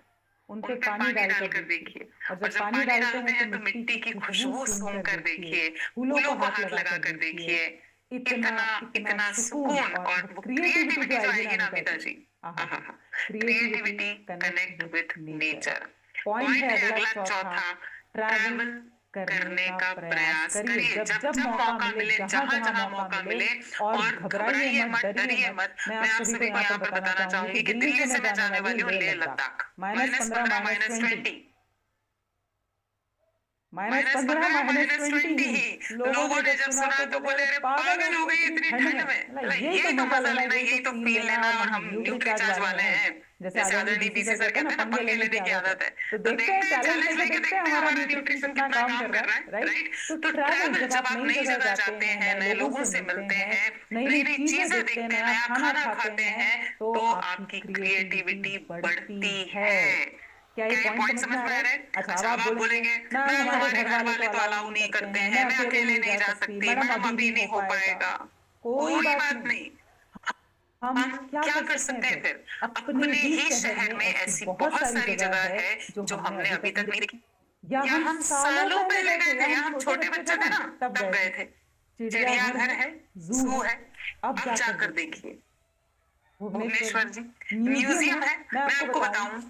उन पे पानी डालकर देखिए, और जब पानी डालते हैं तो मिट्टी की खुशबू सूंघ कर देखिए, फूलों को हाथ लगा कर देखिए। इतना सुकून और क्रिएटिविटी जो आएगी ना पिताजी, creativity connect with nature. Point है अगला चौथा, ट्रैवल करने का प्रयास करिए। जब मौका मिले, जहाँ मौका मिले, और घबराइए मत, डरिए मत। मैं आप सभी को यहाँ पर बताना चाहूंगी कि दिल्ली से मैं जाने वाली हूँ लेह लद्दाख। -15 -20 -20 लोगों ने जब सुना तो बोले अरे पागल हो गई इतनी ठंड में। यही तो मजा लेना, यही तो फील लेना, और हम न्यूट्री चार्ज वाले हैं। जैसे आदरणीय डीसी सर कहते हैं ना, पंगे लेने की आदत है। तो देखते हैं, चैलेंज लेके देखते हैं हमारा न्यूट्रिशन कितना काम कर रहा है, राइट। तो ट्रैवल, जब आप नई जगह जाते हैं, नए लोगों से मिलते हैं, नई नई चीजें देखते हैं, नया खाना खाते हैं, तो आपकी क्रिएटिविटी बढ़ती है। क्या ये पॉइंट समझ में आ रहा है? अच्छा, अब आप बोलेंगे ना, हमारे घर वाले तो अलाउ नहीं करते हैं, मैं अकेले नहीं जा सकती, मैडम अभी नहीं हो पाएगा। कोई बात नहीं, हम क्या कर सकते हैं फिर? अपने ही शहर में ऐसी बहुत सारी जगह है जो हमने अभी तक नहीं देखी, या हम सालों पहले गए थे, या हम छोटे बच्चे थे ना तब गए थे। चिड़ियाघर है, जू है, अब जाकर देखिए। भुवनेश्वर जी म्यूजियम है, मैं आपको बताऊं,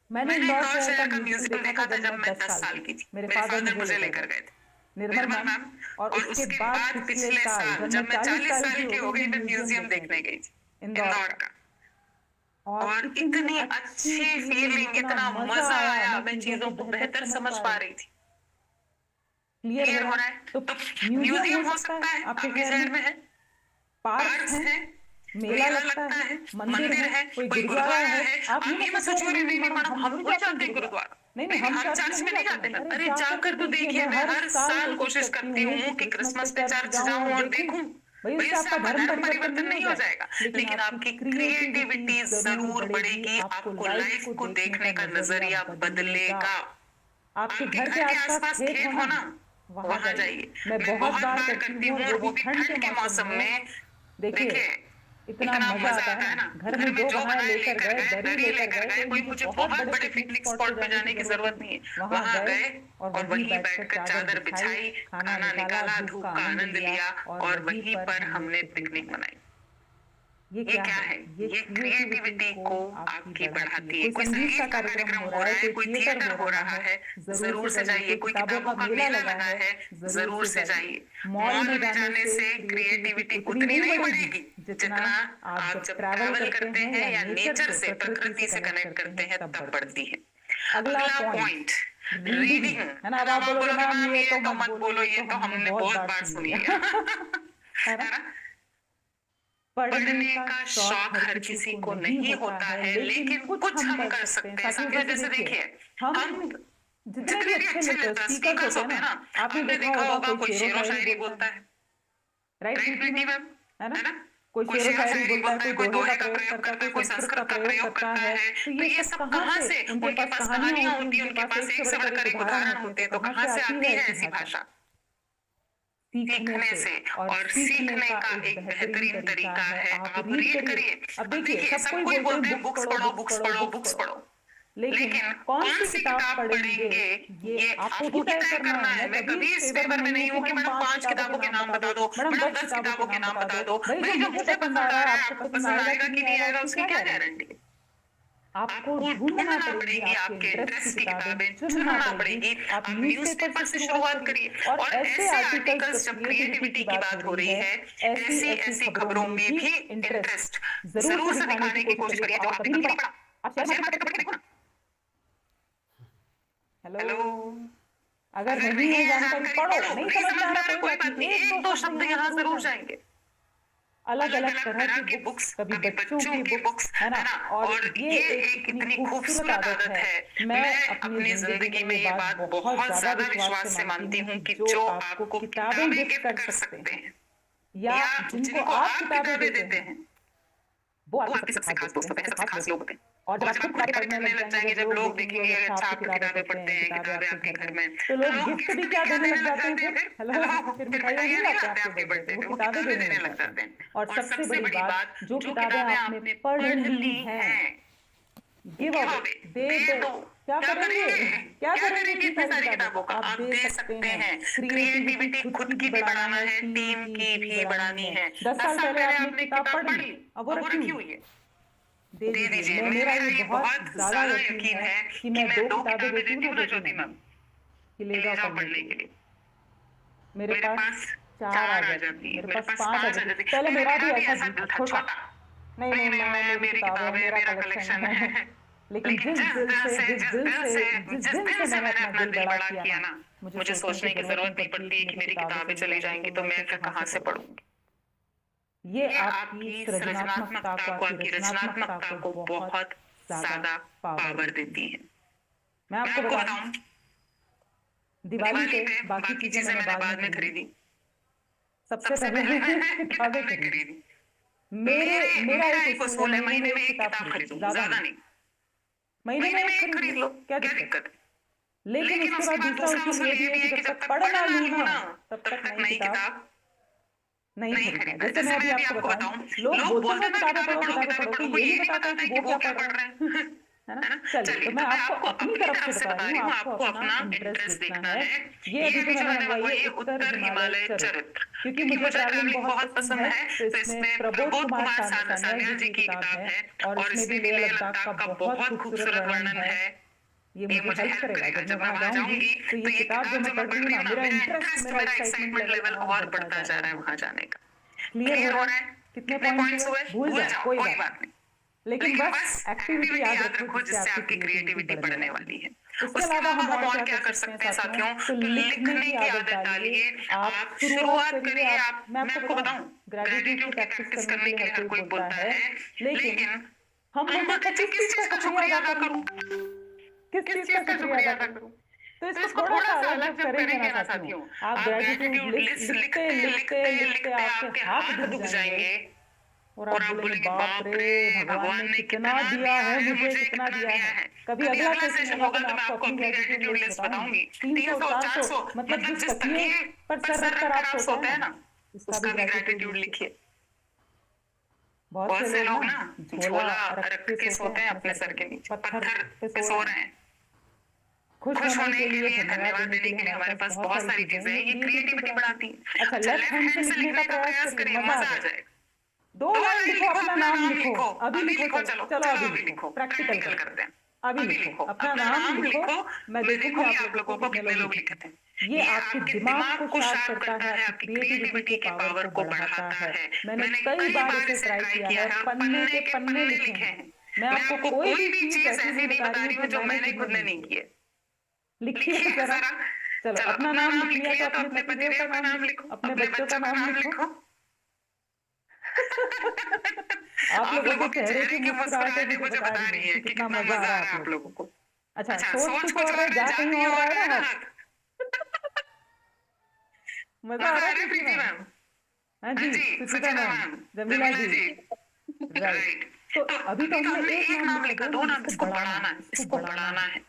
मैंने इंदौर शहर का म्यूजियम देखा था जब मैं 10 साल की थी। मेरे फादर मुझे लेकर गए थे, निर्मल मैम। और उसके बाद पिछले साल जब मैं 40 साल की हो गई, मैं म्यूजियम देखने गई थी इंदौर का, और इतनी अच्छी फीलिंग, इतना मजा आया, मैं चीजों को बेहतर समझ पा रही थी। क्लियर हो रहा है? तो म्यूजियम हो सकता है आपके शहर में है, पार्क है, मेला लगता है, मंदिर है, कोई गुरुद्वारा है। आप ये मत सोचिए नहीं मैडम हम रोज जाते हैं गुरुद्वारा, नहीं, हम चर्च में नहीं जाते ना। अरे जाकर तो देखिए, मैं हर साल कोशिश करती हूँ कि क्रिसमस पे चर्च जाऊँ और देखूं। भाई आपका धर्म परिवर्तन नहीं हो जाएगा, लेकिन आपकी क्रिएटिविटी जरूर बढ़ेगी, आपको लाइफ को देखने का नजरिया बदलेगा। आपके घर के आसपास खेत हो ना, वहां जाइए। मैं बहुत बार करती हूँ, वो भी ठंड के मौसम में। देखिए इतना मजा आता है ना, घर में जो बनाए लेकर गए, दरी लेकर गए, कोई मुझे बहुत बड़े पिकनिक स्पॉट पे जाने की जरूरत नहीं है। वहां गए और वहीं बैठकर चादर बिछाई, खाना निकाला, धूप का आनंद लिया, और वहीं पर हमने पिकनिक मनाई। ये क्या है? ये क्रिएटिविटी को आपकी बढ़ाती है। कोई संगीत का कार्यक्रम हो रहा है, कोई थिएटर हो रहा है, जरूर से जाइए। कोई किताबों का मेला लगा है, जरूर से जाइए। मॉल में जाने से क्रिएटिविटी उतनी नहीं बढ़ेगी जितना आप जब ट्रैवल करते हैं या नेचर से, प्रकृति से कनेक्ट करते हैं, तब बढ़ती है। अगला पॉइंट रीडिंग है ना। अब आप बोलोगे मैम ये तो मत बोलो, ये तो हमने बहुत बार सुनी है ना। पढ़ने का शौक हर किसी को नहीं होता है, लेकिन कुछ हम कर सकते हैं। साथियों जैसे देखिए, हम जितने भी अच्छे स्पीकर्स होते हैं ना, आपने देखा होगा कोई शेरो शायरी बोलता है, राइट मैम, है ना। कोई शेरो शायरी बोलता है, कोई दोहे का प्रयोग करता है, कोई संस्कृत का प्रयोग करता है। तो ये सब कहाँ से? उनके पास कहानियां होती हैं, उनके पास एक से बढ़कर एक उदाहरण होते हैं। तो कहाँ से आती है ऐसी भाषा? सीखने से। और सीखने का एक बेहतरीन तरीका है, आप रीड करिए। अब देखिए, सब कोई बोलते हैं बुक्स पढ़ो, बुक्स पढ़ो, बुक्स पढ़ो, लेकिन कौन सी किताब पढ़ेंगे ये आपको तय करना है। मैं कभी इस फेवर में नहीं हूँ कि मैडम 5 किताबों के नाम बता दो, मैडम 10 किताबों के नाम बता दो। भाई जो मुझे पसंद आ रहा है, आपको पसंद आएगा कि नहीं आएगा, उसकी क्या गारंटी? आपको ढूंढना पड़ेगी, आपके इंटरेस्ट की किताबें चुनना पड़ेगी। आप न्यूज़पेपर से शुरुआत करिए, और ऐसे आर्टिकल्स जब क्रिएटिविटी की बात हो रही है, ऐसी ऐसी खबरों में भी इंटरेस्ट जरूर से दिखाने की कोशिश करिए जो आपने कभी नहीं पढ़ा। आप शेयर मार्केट पढ़ के देखो ना। हेलो, अगर नहीं है जानकारी पढ़ो, नहीं समझ आ रहा कोई बात नहीं, एक दो शब्द यहाँ जरूर जाएंगे। अलग अलग तरह की बुक्स, कभी बच्चों की बुक्स, है ना। और ये एक इतनी खूबसूरत आदत है। मैं अपनी जिंदगी में ये बात बहुत ज्यादा विश्वास से मानती हूँ कि जो आपको किताबें गिफ्ट कर सकते हैं, या जिनको आप किताबें देते हैं, वो आपके सबसे खास दोस्त होते हैं, सबसे खास लोग होते हैं। और जब आप खुद किताबें पढ़ने लग जाएंगे, जब लोग देखेंगे अच्छा आप किताबें पढ़ते हैं, किताबें आपके घर में, तो लोग गिफ्ट भी क्या देने लग जाते हैं फिर। हेलो, फिर मिठाइयाँ नहीं लाते आपके बर्थडे पे, वो किताबें देने लग जाते हैं। और सबसे बड़ी बात, जो किताबें आपने पढ़ ली हैं, गिव अवे, दे दो। क्या करेंगे? क्या करेंगे इतनी सारी किताबों का? आप दे सकते हैं। क्रिएटिविटी खुद की भी बढ़ाना है, टीम की भी बढ़ानी है। 10 साल पहले आपने किताब पढ़ी, अब वो रखी हुई है, दे दीजिए। मेरा ये बहुत ज्यादा यकीन है कि मैं 2 किताबें देती हूँ ना ज्योति मैम, कि ले जाओ पढ़ने के लिए। मेरे पास 4 आ जाती है, मेरे पास 5 आ जाती है। पहले मेरा भी ऐसा था, छोटा। नहीं, मेरी किताबें, मेरा कलेक्शन है। लेकिन जिस दिन से मैंने अपना दिल बड़ा किया ना, मुझे सोचने की जरूरत नहीं पड़ती कि मेरी किताबें चली जाएंगी तो मैं फिर कहाँ से पढ़ूंगी। ये आपकी सृजनात्मकता को, आपकी रचनात्मकता को बहुत ज्यादा पावर देती है। मैं आपको आपको बताऊं, दिवाली पे बाकी चीजें मैंने बाद में खरीदी, सबसे पहले मैंने किताबें खरीदी। मेरा एक उसूल है, महीने में एक किताब खरीदो, ज्यादा नहीं। महीने में एक खरीद लो, क्या दिक्कत है। लेकिन उसके बाद दूसरा उसूल ये भी है कि जब तक पढ़ ना लूं ना तब तक नई किताब नहीं खरीदना। जैसे मैं अभी आपको बताऊं, लोग बोलते हैं किताबें पढ़ो किताबें पढ़ो, तो ये नहीं बताता कि वो क्या पढ़ रहे हैं, है ना। चलिए, तो मैं आपको अपनी तरफ से बता रही हूँ, आपको अपना इंटरेस्ट देखना है। ये अभी जो मैंने मंगवाई है उत्तर हिमालय चरित्र, क्योंकि मुझे ट्रैवलिंग बहुत पसंद है। तो इसमें प्रबोध कुमार सान्याल जी की किताब है और इसमें भी लेह लद्दाख का बहुत खूबसूरत वर्णन है। ये मुझे हेल्प करेगा जब मैं वहां जाऊंगी। तो ये किताब जो मैं पढ़ रही हूँ ना, मेरा इंटरेस्ट, मेरा एक्साइटमेंट लेवल और बढ़ता जा रहा है वहां जाने का। क्लियर हो रहा है? कितने पॉइंट्स हुए? भूल जाओ, कोई बात नहीं, लेकिन बस एक्टिविटी याद रखो जिससे आपकी क्रिएटिविटी बढ़ने वाली है। उसके अलावा हम और क्या कर सकते हैं साथियों? तो लिखने की आदत डालिए, आप शुरुआत करिए। मैं आपको बताऊं, ग्रेटिट्यूड की प्रैक्टिस करने के लिए हर कोई बोलता है, लेकिन हम बोलते हैं किस चीज का शुक्रिया अदा करूं, किस चीज का शुक्रिया अदा करूं। तो इसको थोड़ा सा अलग जब करेंगे ना साथियों, आप ग्रेटिट्यूड लिस्ट लिखते लिखते लिखते आपके हाथ दुख जाएंगे और आप बोलेंगे बाप रे, भगवान ने कितना दिया है, मुझे कितना दिया है। कभी अगला सेशन होगा तो मैं आपको अपनी ग्रेटिट्यूड लिस्ट बताऊंगी। 300 400 मतलब जिस तकिए पर सर रखकर आप सोते हैं ना, उसका भी ग्रेटिट्यूड लिखिए। बहुत से लोग ना झोला रख के सोते हैं अपने सर के नीचे, पत्थर पे सो रहे हैं। खुश होने के लिए, धन्यवाद देने के लिए हमारे पास बहुत सारी चीजें हैं, ये क्रिएटिविटी बढ़ाती है। अच्छा, लेफ्ट हैंड से लिखने का प्रयास करिए, मजा आ जाएगा। 2 लाइन लिखो, अपना नाम लिखो, अभी लिखो, चलो अभी लिखो, प्रैक्टिकल करते हैं। अभी लिखो, अपना नाम लिखो, मैं देखूंगी आप लोगों को कितने लोग लिखते हैं। ये आपके दिमाग को शार्प करता है, आपकी क्रिएटिविटी के पावर को बढ़ाता है। मैंने कई बार इसे ट्राई किया है, पन्ने के पन्ने लिखे हैं। मैं आपको कोई भी चीज ऐसी नहीं बता रही हूँ जो मैंने खुद ने नहीं की है। लिखिए जरा, चलो अपना नाम लिख लिया तो अपने पतिदेव का नाम लिखो, अपने बच्चों का नाम लिखो। आप लोगों के चेहरे की मुस्कुराहटें मुझे बता रही है कि कितना मजा आ रहा है आप लोगों को। अच्छा, सोच कुछ और रहा है, जा कहीं और रहा है ना। मजा आ रहा है प्रीति मैम? हाँ जी, सुचिता मैम, जमीला जी, राइट। तो अभी तो हमने एक नाम लिखा, 2 नाम, इसको बढ़ाना है।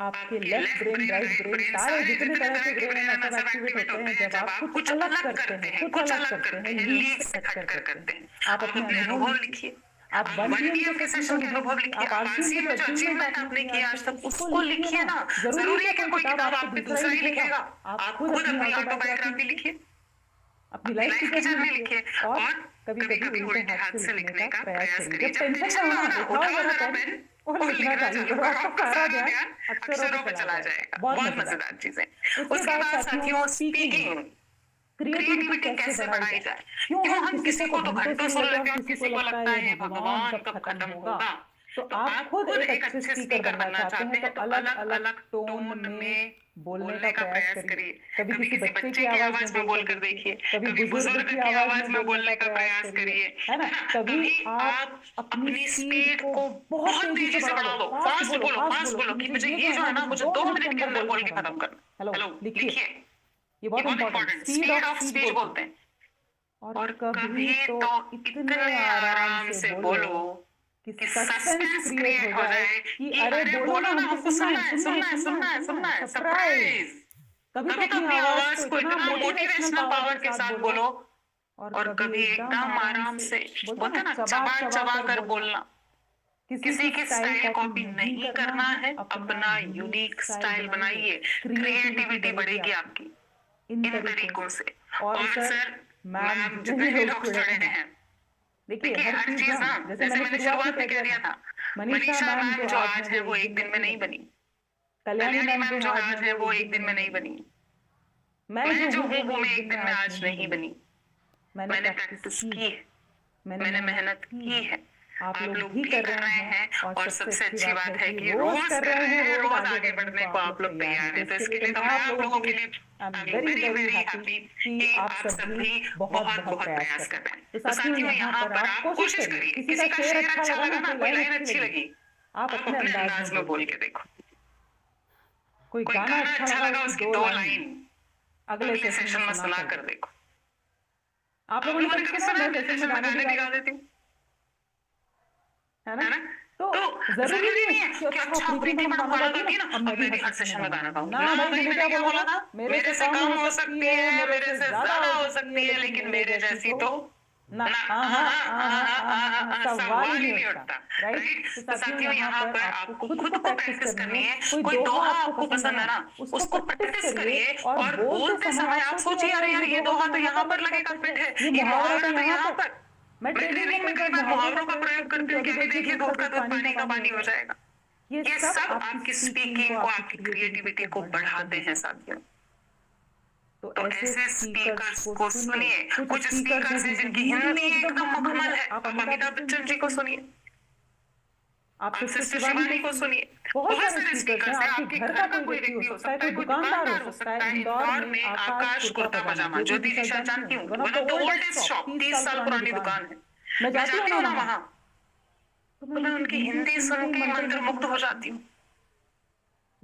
आपके लेफ्ट ब्रेन, राइट ब्रेन, सारे जितने तरह के ब्रेन हैं सब एक्टिवेट होते हैं जब आप कुछ अलग करते हैं, कुछ अलग करते हैं, लीड से हट कर करते हैं। आप अपने अनुभव लिखिए, आप 1 PM के सेशन के अनुभव लिखिए, आप RCM में जो अचीवमेंट आपने किया आज तक उसको लिखिए ना। जरूरी है कि कोई किताब आपको दूसरा ही लिखेगा, आप खुद अपनी ऑटोबायोग्राफी लिखिए, अपनी लाइफ की जर्नी लिखिए और कभी-कभी उल्टे हाथ से लिखने का प्रयास करिए। जब टेंशन ना हो, उठाओ जरा पेन और लिखना चालू करो, आपका सारा ध्यान अक्षरों पे चला जाएगा। बहुत मजेदार चीज है। उसके बाद साथियों, स्पीकिंग, क्रिएटिविटी कैसे बढ़ाई जाए। क्यों हम किसी को तो घंटों सुन लेते हैं, किसी को लगता है भगवान कब खत्म होगा। तो आप खुद एक अच्छे स्पीकर बनना चाहते हैं तो अलग अलग टोन में बोलने का प्रयास करिए। कभी किसी बच्चे की आवाज में बोलकर देखिए, कभी बुजुर्ग की आवाज में बोलने का प्रयास करिए, है ना। कभी आप अपनी स्पीड को बहुत तेजी से बढ़ा लो, फास्ट बोलो कि मुझे ये जो है ना, मुझे 2 मिनट के अंदर बोल के खत्म करना। हेलो, लिखिए, ये बहुत इंपॉर्टेंट, स्पीड ऑफ स्पीच बोलते हैं। और कभी तो इतने आराम से बोलो कि सस्पेंस क्रिएट हो जाए कि अरे बोलो ना, हमको सुनना है, सरप्राइज। कभी तो अपनी आवाज को इतना मोटिवेशनल पावर के साथ बोलो और कभी एकदम आराम से, बोलते हैं ना, चबा कर बोलना। किसी की स्टाइल कॉपी नहीं करना है, अपना यूनिक स्टाइल बनाइए, क्रिएटिविटी बढ़ेगी आपकी इन तरीकों से। और सर, मैम जितने लोग जुड़े हैं, देखिए हर चीज ना, जैसे मैंने शुरुआत में कह दिया था, मनीषा मैम जो आज है वो एक दिन में नहीं बनी, कल्याणी मैम जो आज है वो एक दिन में नहीं बनी, मैं जो हूँ वो मैं एक दिन में आज नहीं बनी। मैंने प्रैक्टिस की है, मैंने मेहनत की है, आप लोग भी कर रहे हैं और सबसे अच्छी बात है कि रोज कर रहे हैं, रोज आगे बढ़ने को आप लोग तैयार हैं। तो इसके लिए तो मैं आप लोगों के लिए वेरी हैप्पी कि आप सभी बहुत प्रयास कर रहे हैं। तो साथियों, यहाँ पर आप कोशिश करिए, किसी का शेर अच्छा लगा ना, कोई लाइन अच्छी लगी, आप अपने अंदाज में बोल के देखो। कोई कोई गाना अच्छा लगा उसकी 2 लाइन अगले सेशन में सुना कर देखो। आप लोगों ने कभी सुना है सेशन में गाने भी गा देती हूँ, है ना? तो जरूरी नहीं है कि अच्छा प्रीति मैडम गाना गाती है ना, अब मैं भी हर सेशन में गाना गाऊं। ना भाई, मैंने क्या बोला था, मेरे से कम हो सकती है, मेरे से ज्यादा हो सकती है, लेकिन मेरे जैसी तो ना। सवाल ही नहीं उठता, राइट? तो साथियों, यहाँ पर आपको खुद को प्रैक्टिस करनी है। कोई दोहा आपको पसंद है ना, उसको प्रैक्टिस करिए और बोलते समय आप सोचिए, अरे यार ये दोहा तो यहाँ पर लगेगा फिट है, ये मुहावरा तो यहाँ पर। मैं ट्रेनिंग में कई बार मुहावरों का प्रयोग करती हूँ कि अभी देखिए दूध का दूध पानी का पानी हो जाएगा। ये सब आपकी स्पीकिंग को, आपकी क्रिएटिविटी को बढ़ाते हैं साथियों। तो ऐसे स्पीकर्स को सुनिए। कुछ स्पीकर्स हैं जिनकी हिंदी एकदम मखमल है, आप अमिताभ बच्चन जी को सुनिए, आप सिस्टर शिवानी को सुनिए। बहुत सारे स्पीकर्स हैं। आपके घर का कोई व्यक्ति हो सकता है, कोई दुकानदार हो सकता है। इंदौर में आकाश कुर्ता पजामा, ज्योति निशा जानती हूँ, one of the oldest shop, 30 साल पुरानी दुकान है। मैं जाती हूँ ना वहाँ, तो मैं उनकी हिंदी सुन के मंत्र मुग्ध हो जाती हूँ।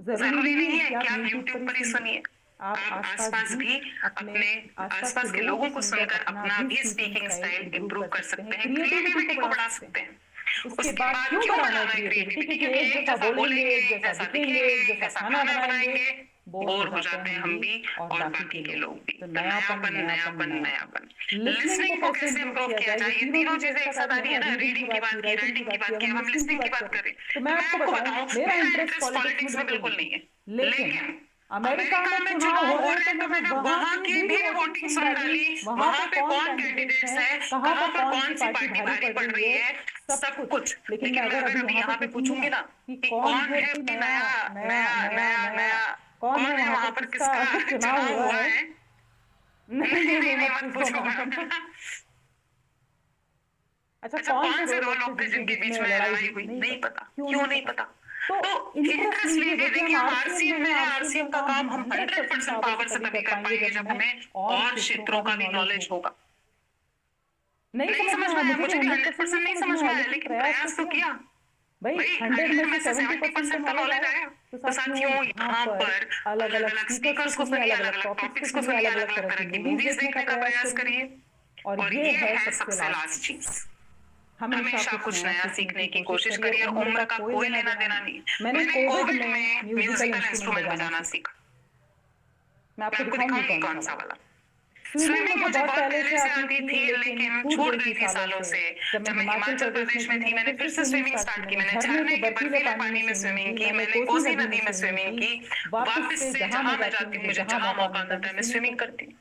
जरूरी नहीं है कि आप यूट्यूब पर ही सुनिए, आप आसपास भी अपने आसपास के लोगों को सुनकर अपना भी स्पीकिंग स्टाइल इंप्रूव कर सकते हैं, क्रिएटिविटी को बढ़ा सकते हैं। उसके बाद क्यों बढ़ाना है क्रिएटिविटी? क्योंकि एक जैसा बोलेंगे, एक जैसा दिखेंगे, एक जैसा खाना बनाएंगे, बोर हो जाते हैं हम भी और बाकी के लोग भी। तो नयापन नयापन नयापन। लिसनिंग को कैसे इंप्रूव किया जाए? ये तीनों चीजें एक साथ आ रही है ना, रीडिंग की बात की, राइटिंग की बात की, हम लिसनिंग की बात करें। तो मैं आपको बताऊं, मेरा इंटरेस्ट पॉलिटिक्स में बिल्कुल नहीं है, लेकिन अमेरिका में चुनाव हो रहे थे तो मैंने वहां की भी वोटिंग सुन डाली, वहां पे कौन कैंडिडेट्स हैं, कहां पर कौन सी पार्टी भारी पड़ रही है, सब कुछ। लेकिन मैं अगर अभी यहाँ पे पूछूंगी ना कि कौन है नया नया नया नया, कौन है वहां पर, किसका चुनाव हुआ है, नहीं मत पूछो। अच्छा, कौन से दो लोग थे जिनके बीच में लड़ाई हुई? नहीं पता। क्यों नहीं पता? तो इंटरेस्ट लीजिए। देखिए, हम आरसीएम में हैं, आरसीएम का काम हम 100% पावर से तभी कर पाएंगे जब हमें और क्षेत्रों का भी नॉलेज होगा। नहीं समझ में आया, मुझे भी 100% नहीं समझ में आया, लेकिन प्रयास तो किया भाई। 100 में से 70% का नॉलेज आया। तो साथियों, यहाँ पर अलग अलग स्पीकर्स को सुनिए, अलग अलग टॉपिक्स को सुनिए, अलग अलग तरह की मूवीज देखने का प्रयास करिए। और ये है सबसे लास्ट चीज, हमेशा कुछ नया सीखने की कोशिश करिए। उम्र का कोई लेना देना नहीं। मैंने कोविड में म्यूजिकल इंस्ट्रूमेंट बजाना सीखा। मैं आपको दिखाऊंगी कौन सा वाला। स्विमिंग मुझे बहुत पहले से आती थी, लेकिन छूट गई थी सालों से। जब मैं हिमाचल प्रदेश में थी, मैंने फिर से स्विमिंग स्टार्ट की। मैंने झरने के बर्फीले पानी में स्विमिंग की, मैंने कोसी नदी में स्विमिंग की। वापस से जहां मैं जाती हूँ, मुझे जहां मौका मिलता है, मैं स्विमिंग करती हूँ।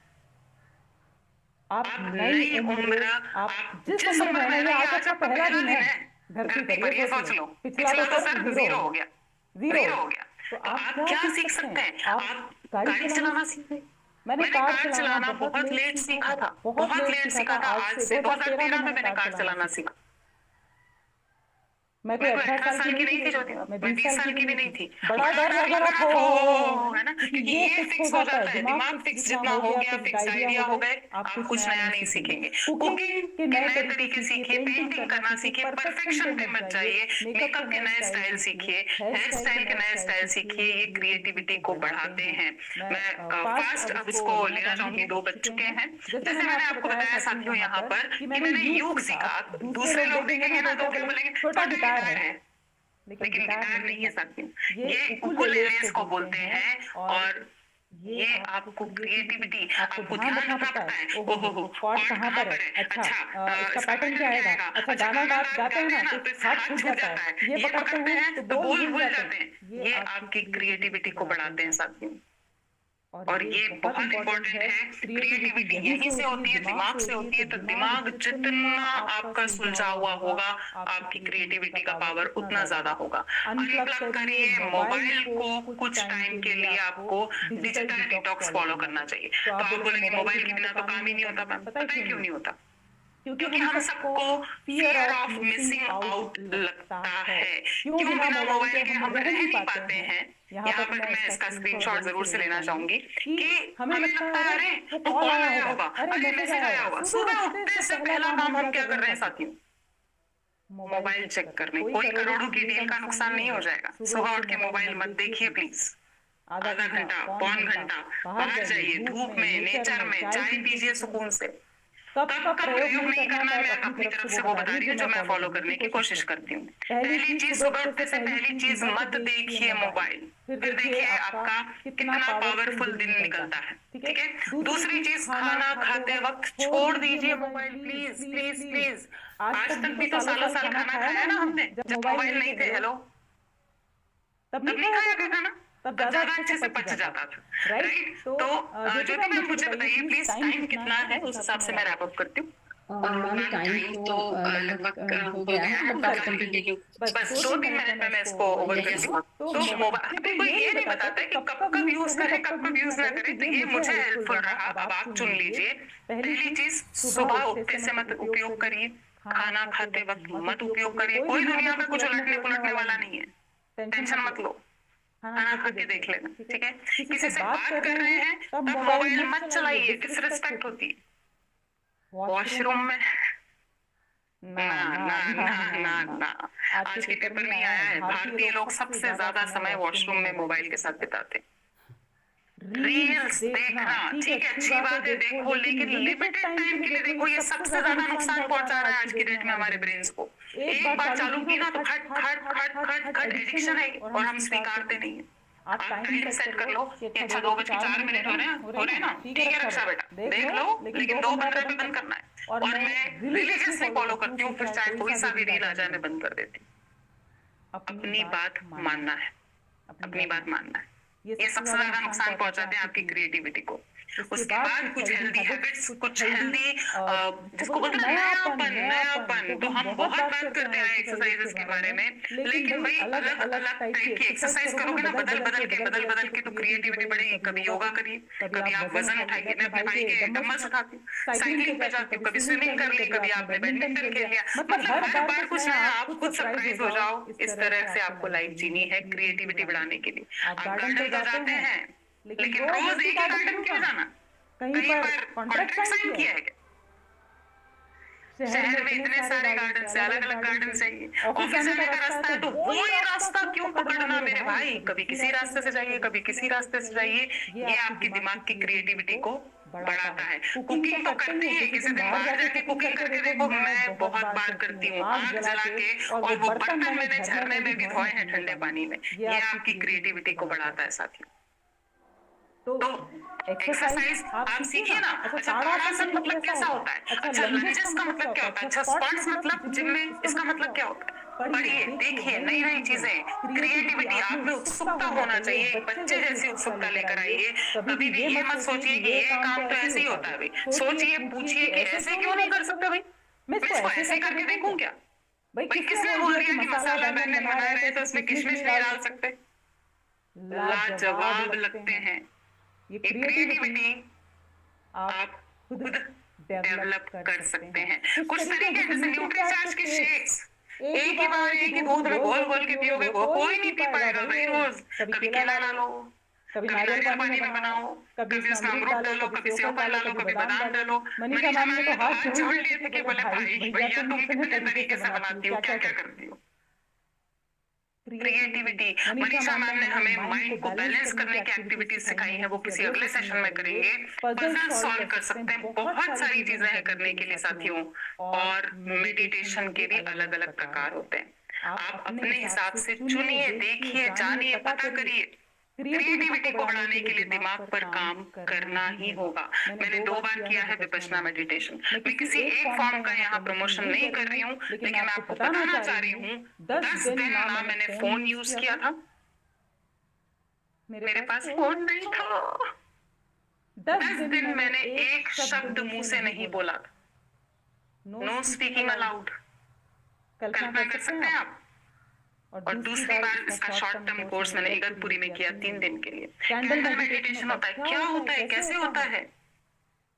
आप नई उम्र, आप जिस उम्र में हैं, आज आपका पहला दिन है धरती पर, ये सोच लो। पिछला तो सिर्फ जीरो हो गया, जीरो हो गया। तो आप क्या सीख सकते हैं? आप गाड़ी चलाना सीखें। मैंने कार चलाना बहुत लेट सीखा था, बहुत लेट सीखा था। आज से 2013 में मैंने कार चलाना सीखा। मैं कोई 18 साल की नहीं थी, जो मैं 20 साल की भी नहीं थी। बड़ा डर लग रहा था, है ना, क्योंकि ये फिक्स हो जाता है। दिमाग फिक्स जितना हो गया, फिक्स आइडिया हो गए, आप कुछ नया नहीं सीखेंगे। कुकिंग के नए तरीके सीखिए, पेंटिंग करना सीखिए, परफेक्शन पे मत जाइए, मेकअप के नए स्टाइल सीखिए, हेयर स्टाइल के नए स्टाइल सीखिए। ये क्रिएटिविटी को बढ़ाते हैं। मैं फास्ट अब इसको लेना चाहूंगी, 2 बज चुके हैं। जैसे मैंने आपको बताया साथियों यहाँ पर कि मैंने योग सीखा। दूसरे लोग देखेंगे ना तो बोलेंगे छोटा गिटार है, लेकिन गिटार नहीं है साथियों, ये उकुलेले को बोलते हैं। और ये आपको क्रिएटिविटी, आपको ध्यान रखना पड़ता है। ओहो, कॉर्ड कहाँ पर है, अच्छा इसका पैटर्न क्या आएगा, अच्छा गाना गाते हैं ना तो हाथ छूट जाता है, ये पकड़ते हैं तो बोल भूल जाते हैं। ये आपकी क्रिएटिविटी को बढ़ाते हैं साथियों। और ये बहुत इंपॉर्टेंट है। क्रिएटिविटी यहीं से होती है, दिमाग से होती है। तो दिमाग जितना आपका सुलझा हुआ होगा, आपकी क्रिएटिविटी का पावर उतना ज्यादा होगा। अनप्लग करिए मोबाइल को, कुछ टाइम के लिए आपको डिजिटल डिटॉक्स फॉलो करना चाहिए। तो आप बोलेंगे मोबाइल के बिना तो काम ही नहीं होता। मैम पता है क्यों नहीं होता? क्योंकि हम सबको फियर ऑफ मिसिंग आउट लगता है। क्यों बिना मोबाइल के हम रह नहीं पाते हैं। यहाँ पर मैं इसका स्क्रीनशॉट जरूर से लेना चाहूंगी कि हमें लगता है अरे वो कॉल आया होगा, अरे मैसेज आया होगा। सुबह उठने से पहला काम हम क्या कर रहे हैं साथियों? मोबाइल चेक करने, कोई करोड़ों की डील का नुकसान नहीं हो जाएगा। सुबह उठ के मोबाइल मत देखिए प्लीज। आधा घंटा, पौन घंटा बाहर जाइए, धूप में, नेचर में, चाय पीजिए सुकून से। कब का प्रयोग नहीं करना है, मैं अपनी तरफ से वो बता रही हूँ जो मैं फॉलो करने की कोशिश करती हूँ। पहली चीज, सुबह उठने से पहली चीज, मत देखिए मोबाइल। फिर देखिए आपका कितना पावरफुल दिन निकलता है, ठीक है। दूसरी चीज, खाना खाते वक्त छोड़ दीजिए मोबाइल, प्लीज प्लीज प्लीज। आज तक भी तो सालों साल खाना खाया ना हमने, जब मोबाइल नहीं थे। हेलो, तब नहीं खाया खाना, तब ज्यादा अच्छे से पच जाता था, राइट। तो ज्योति मैम मुझे बताइए प्लीज, टाइम कितना है, उस हिसाब से मैं रैप अप करती हूँ। मैम टाइम तो लगभग हो गया है, बट आप कंटिन्यू। बस 2-3 मिनट में मैं इसको ओवर कर दूँ। तो मोबाइल पे कोई ये नहीं बताता है कि कब कब यूज करें, कब कब यूज ना करें, तो ये मुझे हेल्पफुल रहा। अब आप चुन लीजिए। पहली चीज, सुबह उठते से मत उपयोग करिए, खाना खाते वक्त मत उपयोग करिए। कोई दुनिया में कुछ उलटने पुलटने वाला नहीं है, टेंशन मत लो, खाना खा के देख लेना, ठीक है। किसी से बात कर रहे हैं तब मोबाइल मत चलाइए, डिसरिस्पेक्ट होती है। वॉशरूम में ना ना ना ना ना, आज के पेपर में आया है, भारतीय लोग सबसे ज्यादा समय वॉशरूम में मोबाइल के साथ बिताते। रील्स देखना ठीक है, अच्छी बात है, देखो, लेकिन लिमिटेड टाइम के लिए देखो। ये सबसे ज्यादा नुकसान पहुंचा रहा है आज की डेट में हमारे ब्रेन्स को। एक बार चालू की ना तो खट खट खट खट खट एडिक्शन है, और हम स्वीकारते नहीं है। आप टाइम सेट कर लो कि अच्छा 2:04 हो रहे हैं ना, ठीक है रक्षा बेटा, देख लो, लेकिन 2:15 पे बंद करना है। और मैं रिलीजियसली फॉलो करती हूँ, फिर चाहे कोई सा भी रील आ जाए मैं बंद कर देती हूँ। अपनी बात मानना है, अपनी बात मानना है। ये सबसे ज्यादा नुकसान पहुंचाते हैं आपकी क्रिएटिविटी को। उसके बाद कुछ हेल्दी हैबिट्स, कुछ हेल्दी जिसको बोलते हैं नयापन। तो हम बहुत बात करते हैं एक्सरसाइजेस के बारे में, लेकिन भाई अलग अलग टाइप की एक्सरसाइज करोगे ना, बदल बदल के तो क्रिएटिविटी बढ़ेगी। कभी योगा करिए, कभी आप वजन उठाइए, मैं अपने भाई के डंबल्स उठाती हूँ, साइकिलिंग पे जाती हूँ, कभी स्विमिंग कर ली, कभी आपने बैडमिंटन खेल लिया। मतलब हर बार कुछ नया, आप खुद सरप्राइज हो जाओ। इस तरह से आपको लाइफ जीनी है क्रिएटिविटी बढ़ाने के लिए। आप गार्डन तो जाते हैं, लेकिन रोज एक ही गार्डन क्यों जाना? कहीं पर कॉन्ट्रैक्ट साइन किया है क्या? शहर में इतने सारे गार्डन से, अलग अलग गार्डन चाहिए। ऑफिस जाने का रास्ता है तो वही रास्ता क्यों पकड़ना मेरे भाई? कभी किसी रास्ते से जाइए, कभी किसी रास्ते से जाइए। ये आपकी दिमाग की क्रिएटिविटी को बढ़ाता है। कुकिंग तो करती है, किसी दिन बाहर जाके कुकिंग करके देखो। मैं बहुत बार करती हूँ, आग जला के, और वो बर्तन मैंने झरने में भी धोए हैं ठंडे पानी में। ये आपकी क्रिएटिविटी को बढ़ाता है साथियों। तो एक्सरसाइज आप सीखिए ना। अच्छा, ताड़ासन मतलब कैसा होता है? अच्छा, लंजेस का मतलब क्या होता है? अच्छा, स्क्वाट्स मतलब जिम में, इसका मतलब क्या होता है? पढ़िए, देखिए, नई नई चीजें, क्रिएटिविटी। आप में उत्सुकता होना चाहिए, एक बच्चे जैसी उत्सुकता लेकर आइए। कभी भी ये मत सोचिए कि ये काम तो ऐसे ही होता है। भाई सोचिए, पूछिए कि ऐसे क्यों नहीं कर सकते? भाई मैं इसको ऐसे करके देखूं क्या? भाई किसने बोल दिया कि मसाला मैंने बना रहे तो उसमें किशमिश नहीं डाल सकते? लाजवाब लगते हैं। ये क्रिएटिविटी आप खुद डेवलप कर सकते हैं। कुछ तरीके जैसे न्यूट्रीचार्ज के शेक्स, एक ही बार एक ही दूध में घोल के पियोगे, वो कोई नहीं पी पाएगा भाई रोज। कभी केला डालो, कभी नारियल पानी में बनाओ, कभी उसमें अमरूद डालो, कभी सेव डालो, कभी बादाम डालो। मनीषा मैम ने तो हाथ जोड़ लिए थे कि बोले भाई भैया तुम कितने तरीके से बनाती हो, क्या क्या करती हो? क्रिएटिविटी। मनीषा मैम ने हमें माइंड को बैलेंस करने की एक्टिविटीज सिखाई है, वो किसी अगले सेशन में करेंगे। पजल सॉल्व कर सकते हैं, बहुत सारी चीजें हैं करने के लिए साथियों। और मेडिटेशन के भी अलग अलग प्रकार होते हैं। आप अपने हिसाब से चुनिए, देखिए, जानिए, पता करिए। क्रिएटिविटी को बढ़ाने के लिए दिमाग पर काम करना ही होगा। मैंने 2 बार किया है विपश्यना मेडिटेशन। मैं किसी एक फॉर्म का यहाँ प्रमोशन नहीं कर रही हूँ, लेकिन मैं आपको बताना चाह रही हूँ 10 दिन ना मैंने फोन यूज किया था। मेरे पास फोन नहीं था। 10 दिन मैंने एक शब्द मुंह से नहीं बोला था। Know speaking allowed. कल्पना कर सकते हैं आप? और दूसरी बार इसका शॉर्ट टर्म कोर्स मैंने इगतपुरी में किया 3 दिन के लिए। कैंडल मेडिटेशन होता है, क्या होता है, कैसे होता है?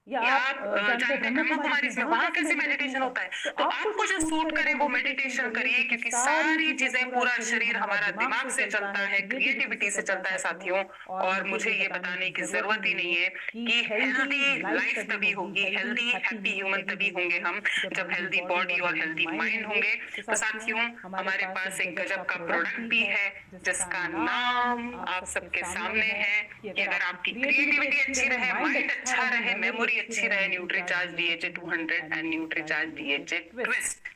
या आप जानते हैं ब्रह्म कुमारी में वहाँ कैसे मेडिटेशन होता है, तो आपको जो सूट करे वो मेडिटेशन करिए, क्योंकि सारी चीजें, पूरा शरीर हमारा दिमाग से चलता है, क्रिएटिविटी से चलता है साथियों। और मुझे ये बताने की जरूरत ही नहीं है कि हेल्दी लाइफ तभी होगी, हेल्दी हैप्पी ह्यूमन तभी होंगे हम जब हेल्दी बॉडी और हेल्दी माइंड होंगे। तो साथियों, हमारे पास एक गजब का प्रोडक्ट भी है जिसका नाम आप सबके सामने है कि अगर आपकी क्रिएटिविटी अच्छी रहे, माइंड अच्छा रहे, मेमोरी अच्छी रहे, Nutricharge DHA 200 and Nutricharge DHA twist.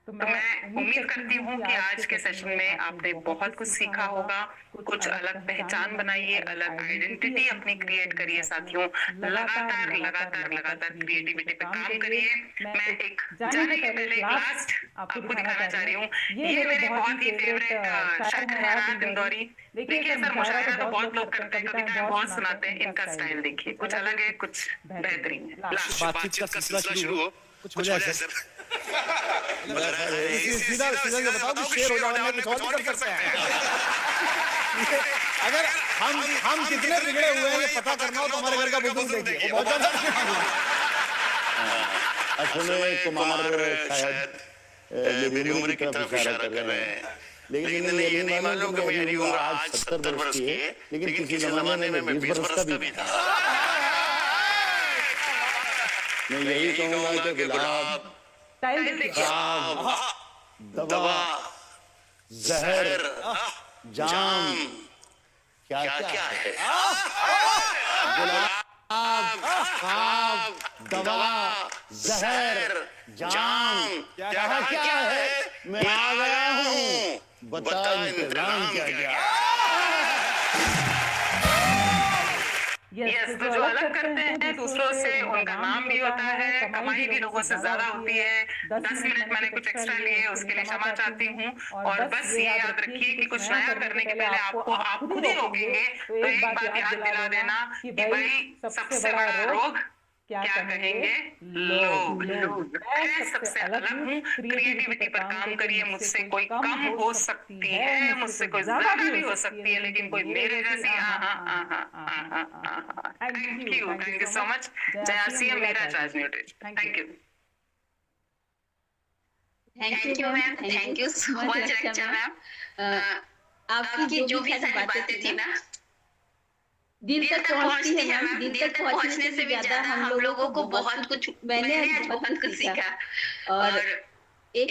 तो मैं उम्मीद करती हूँ कि आज के सेशन में आपने बहुत कुछ सीखा होगा, कुछ अलग पहचान बनाइए, अलग आइडेंटिटी अपनी क्रिएट करिए साथियों। लगातार क्रिएटिविटी पे काम करिए। मैं एक जाने के पहले लास्ट आपको दिखाना चाह रही हूँ, ये मेरे बहुत ही फेवरेट शायर है राहत इंदौरी। देखिए सर, मुशायरा तो बहुत लोग करते हैं, कविताएं बहुत सुनाते हैं, इनका स्टाइल देखिए, कुछ अलग है, कुछ बेहतरीन है। बातचीत का सिलसिला शुरू हो, कुछ हो जाए सर। सीधा सीधा बताओ कि शेर हो जाओ, कुछ और नहीं कर सकते हैं। अगर हम कितने बिगड़े हुए हैं ये पता करना हो तो हमारे घर का बुजुर्ग देखिए, वो बहुत ज्यादा। अश्विनी कुमार शायद ये मेरी उम्र की तरफ इशारा कर रहे हैं, लेकिन इन्हें ये नहीं मालूम कि मेरी उम्र आज 70 वर्ष की है, लेकिन किसी जमाने में 20 वर्ष का भी था। मैं यही कहूँगा कि गुलाब, दवा, जहर, जाम, क्या क्या है? गुलाब, दवा, जहर, जाम, क्या क्या है? मैं आ गया हूँ, बता इंतजाम क्या क्या? यस, तो जो अलग करते हैं दूसरों से, उनका नाम भी होता है, कमाई भी लोगों से ज्यादा होती है। 10 मिनट मैंने कुछ एक्स्ट्रा लिए, उसके लिए क्षमा चाहती हूँ। और बस ये याद रखिए कि कुछ नया करने के पहले आपको आप खुद ही रोकेंगे, तो एक बात याद दिला देना कि भाई सबसे बड़ा रोग क्या कहेंगे? लोग। मैं सबसे अलग हूँ, क्रिएटिविटी पर काम करिए। मुझसे कोई कम हो सकती है, मुझसे कोई ज्यादा भी हो सकती है, लेकिन कोई मेरे जैसी थैंक यू सो मच। जय RCM, मेरा charge nutrition. Thank you ma'am, thank you so much Raksha ma'am. आपकी जो भी सारी बातें थी ना, दिल तक पहुंचती है मैम। दिल तक पहुंचने से भी ज्यादा हम लोगों को बहुत कुछ, मैंने बहुत कुछ सीखा। और एक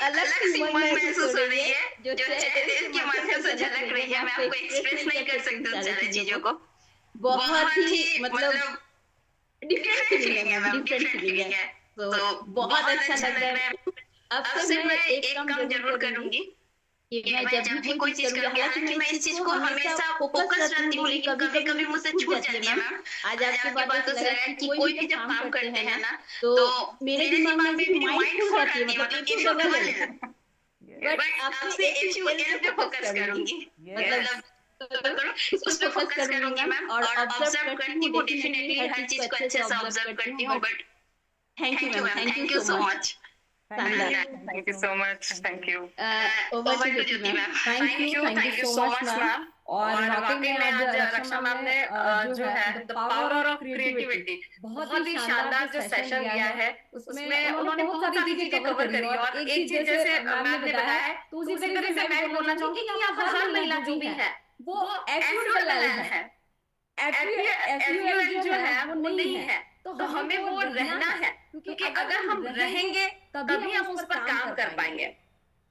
अलग सी मन महसूस हो रही है जो चेहरे के माध्यम से झलक रही है। मैं आपको एक्सप्रेस नहीं कर सकती उन सारी चीजों को। बहुत ही मतलब डिफरेंट फीलिंग है मैम, डिफरेंट फीलिंग है। तो बहुत अच्छा लग रहा है। अब से मैं एक काम जरूर करूंगी कि मैं जब भी कोई चीज करूंगी, हालांकि मैं इस चीज को हमेशा फोकस रहती हूँ, लेकिन कभी कभी मुझसे छूट जाती है मैम। आज आपकी बातों से लगा कि कोई भी जब काम करते हैं ना, तो मेरे दिमाग में भी माइंडफुल रहती है, मतलब कि बट आपसे इस पे फोकस करूंगी, मतलब उस पे फोकस करूंगी मैम। और ऑब्जर्व करती हूँ, डेफिनेटली हर चीज को अच्छे से ऑब्जर्व करती हूँ। But thank you ma'am, thank you so much. Thank you so much. Thank you. Over to Jyoti ma'am. Thank you so much ma'am. और वाकई में आज रक्षा मैम ने जो है द पावर ऑफ क्रिएटिविटी बहुत ही शानदार जो सेशन दिया है, उसमें उन्होंने बहुत सारी चीजें कवर करी। और एक चीज जैसे मैम ने बताया है, तो उसी तरह से मैं बोलना चाहूंगी कि यहाँ पर हर महिला जो भी है वो एफ्यूएल है। एफ्यूएल जो है वो नहीं है, तो हमें वो रहना है, क्योंकि अगर हम रहेंगे तभी हम उस पर काम कर पाएंगे।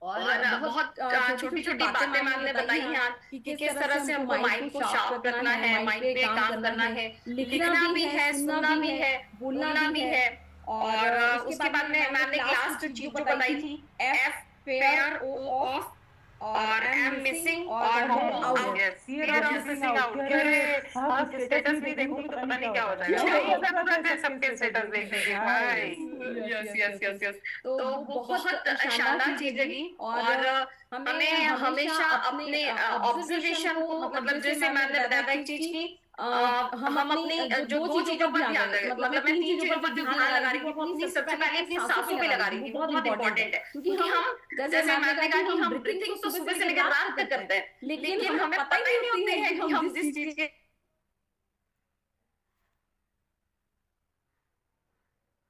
और बहुत छोटी छोटी बातें मैंने बताई हैं कि किस तरह से हमको माइंड को शार्प करना है, माइंड पे काम करना है, लिखना भी है, सुनना भी है, बोलना भी है। और उसके बाद में मैंने लास्ट चीज जो बताई थी, F फेयर, O ऑफ, और M मिसिंग और out. Fear of missing out। अरे स्टेटस भी देखूं तो पता नहीं क्या हो जाएगा, सबके स्टेटस देखेंगे भाई। यस। तो बहुत शानदार चीज है। और हमें हमेशा अपने ऑब्जर्वेशन को, मतलब जैसे मैंने बताया था एक चीज की, हम अपनी जो दो चीजों पर ध्यान रखें, मतलब मैं 3 चीजों पर ध्यान लगा रही हूँ। अपनी सबसे पहले अपनी सांसों पे लगा रही हूँ, बहुत इंपॉर्टेंट है, क्योंकि हम जैसे मैंने कहा कि हम ब्रीथिंग तो सुबह से लेकर रात तक करते हैं, लेकिन हमें पता ही नहीं होते हैं कि हम जिस चीज के